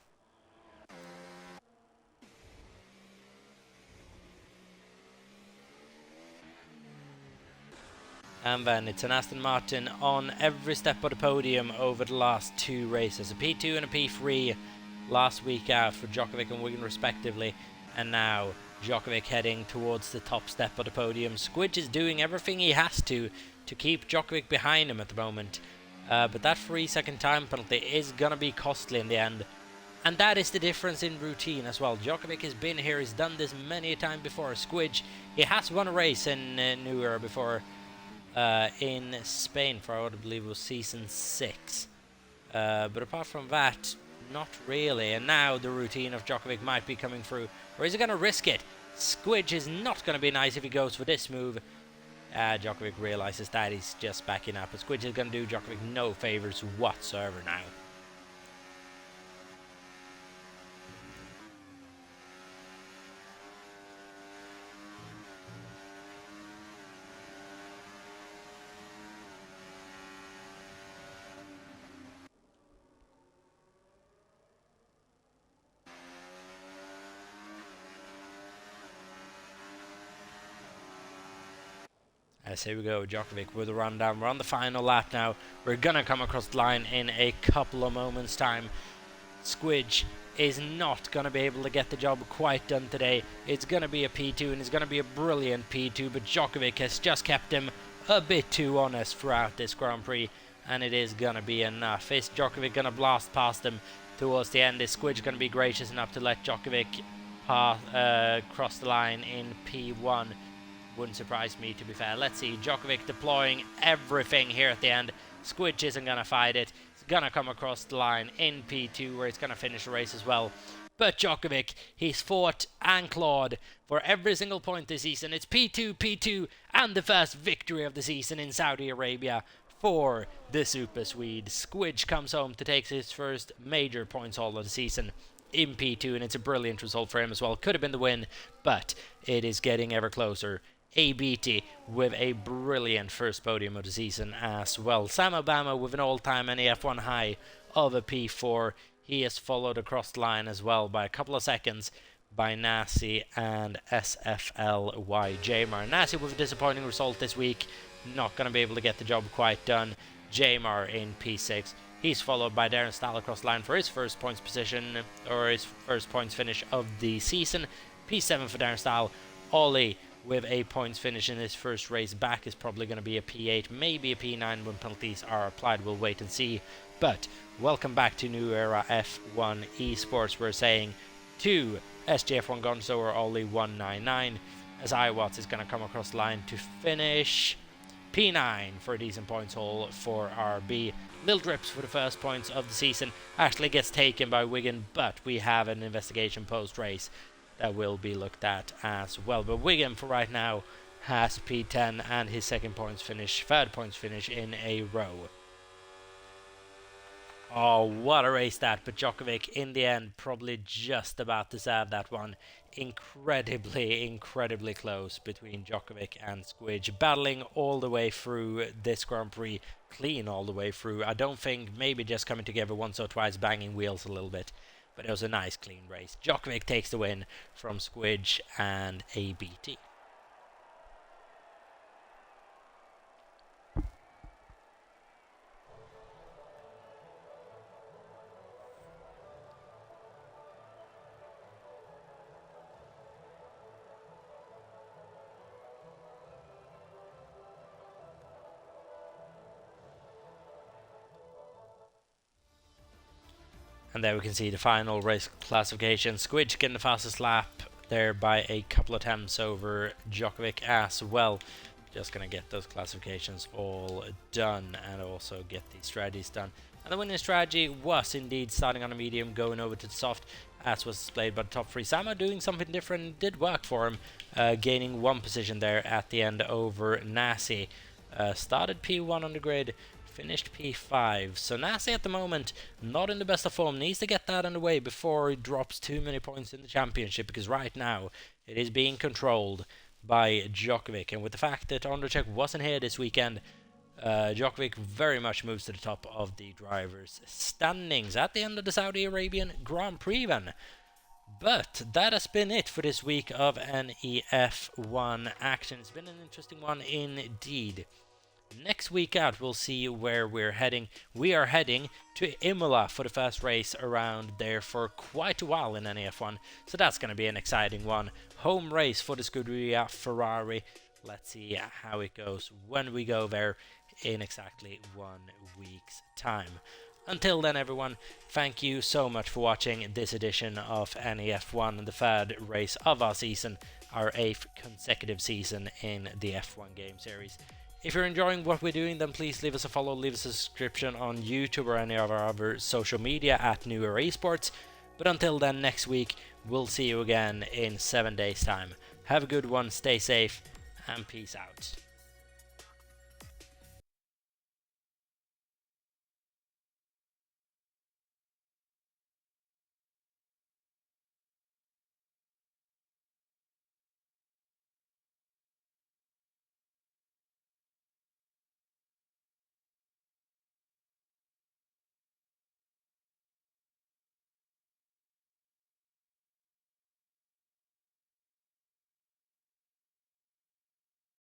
And then it's an Aston Martin on every step of the podium over the last 2 races. A P2 and a P3 last week out for Djokovic and Wigan respectively. And now Djokovic heading towards the top step of the podium. Squidge is doing everything he has to keep Djokovic behind him at the moment. But that 3 second time penalty is going to be costly in the end. And that is the difference in routine as well. Djokovic has been here, he's done this many a time before. Squidge, he has won a race in New Era before. In Spain for, I believe it was season 6. But apart from that, not really. And now the routine of Djokovic might be coming through. Or is he going to risk it? Squidge is not going to be nice if he goes for this move. Djokovic realizes that he's just backing up. But Squidge is going to do Djokovic no favors whatsoever now. As here we go, Djokovic with a rundown. We're on the final lap now. We're going to come across the line in a couple of moments' time. Squidge is not going to be able to get the job quite done today. It's going to be a P2, and it's going to be a brilliant P2, but Djokovic has just kept him a bit too honest throughout this Grand Prix, and it is going to be enough. Is Djokovic going to blast past him towards the end? Is Squidge going to be gracious enough to let Djokovic cross the line in P1? Wouldn't surprise me, to be fair. Let's see, Djokovic deploying everything here at the end. Squidge isn't going to fight it. He's going to come across the line in P2, where he's going to finish the race as well. But Djokovic, he's fought and clawed for every single point this season. It's P2, P2, and the first victory of the season in Saudi Arabia for the Super Swede. Squidge comes home to take his first major points haul of the season in P2, and it's a brilliant result for him as well. Could have been the win, but it is getting ever closer ABT with a brilliant first podium of the season as well. Sam Obama with an all-time NEF1 high of a P4. He is followed across the line as well by a couple of seconds by Nasi and SFLY Jamar. Nasi with a disappointing result this week, not going to be able to get the job quite done. Jamar in P6. He's followed by Darren Stahl across the line for his first points position, or his first points finish of the season. P7 for Darren Stahl. Ollie with a points finish in his first race back is probably going to be a P8, maybe a P9 when penalties are applied. We'll wait and see. But welcome back to New Era F1 Esports. We're saying to SJF1 Gonzower Ollie 199 as iWatts is going to come across the line to finish P9 for a decent points haul for RB. Lil Drips for the first points of the season actually gets taken by Wigan, but we have an investigation post-race that will be looked at as well. But Wigan for right now has P10 and his third points finish in a row. Oh, what a race that, but Djokovic in the end probably just about deserved that one. Incredibly close between Djokovic and Squidge, battling all the way through this Grand Prix, clean all the way through. I don't think, maybe just coming together once or twice, banging wheels a little bit, but it was a nice clean race. Djokovic takes the win from Squidge and ABT. And there we can see the final race classification. Squidge getting the fastest lap there by a couple attempts over Djokovic as well. Just going to get those classifications all done and also get the strategies done. And the winning strategy was indeed starting on a medium, going over to the soft, as was displayed by the top three. Sama doing something different, did work for him, gaining one position there at the end over Nasi. Started P1 on the grid, finished P5. So Nasi at the moment not in the best of form, needs to get that underway before he drops too many points in the championship, because right now it is being controlled by Djokovic. And with the fact that Ondrejek wasn't here this weekend, Djokovic very much moves to the top of the drivers' standings at the end of the Saudi Arabian Grand Prix then. But that has been it for this week of NEF1 action. It's been an interesting one indeed. Next week out, we'll see where we're heading. We are heading to Imola for the first race around there for quite a while in NEF1, so that's going to be an exciting one. Home race for the Scuderia Ferrari. Let's see how it goes when we go there in exactly 1 week's time. Until then, everyone, thank you so much for watching this edition of NEF1, the third race of our season, our 8th consecutive season in the F1 game series. If you're enjoying what we're doing, then please leave us a follow, leave us a subscription on YouTube or any of our other social media at New Era Esports. But until then, next week, we'll see you again in 7 days' time. Have a good one, stay safe, and peace out.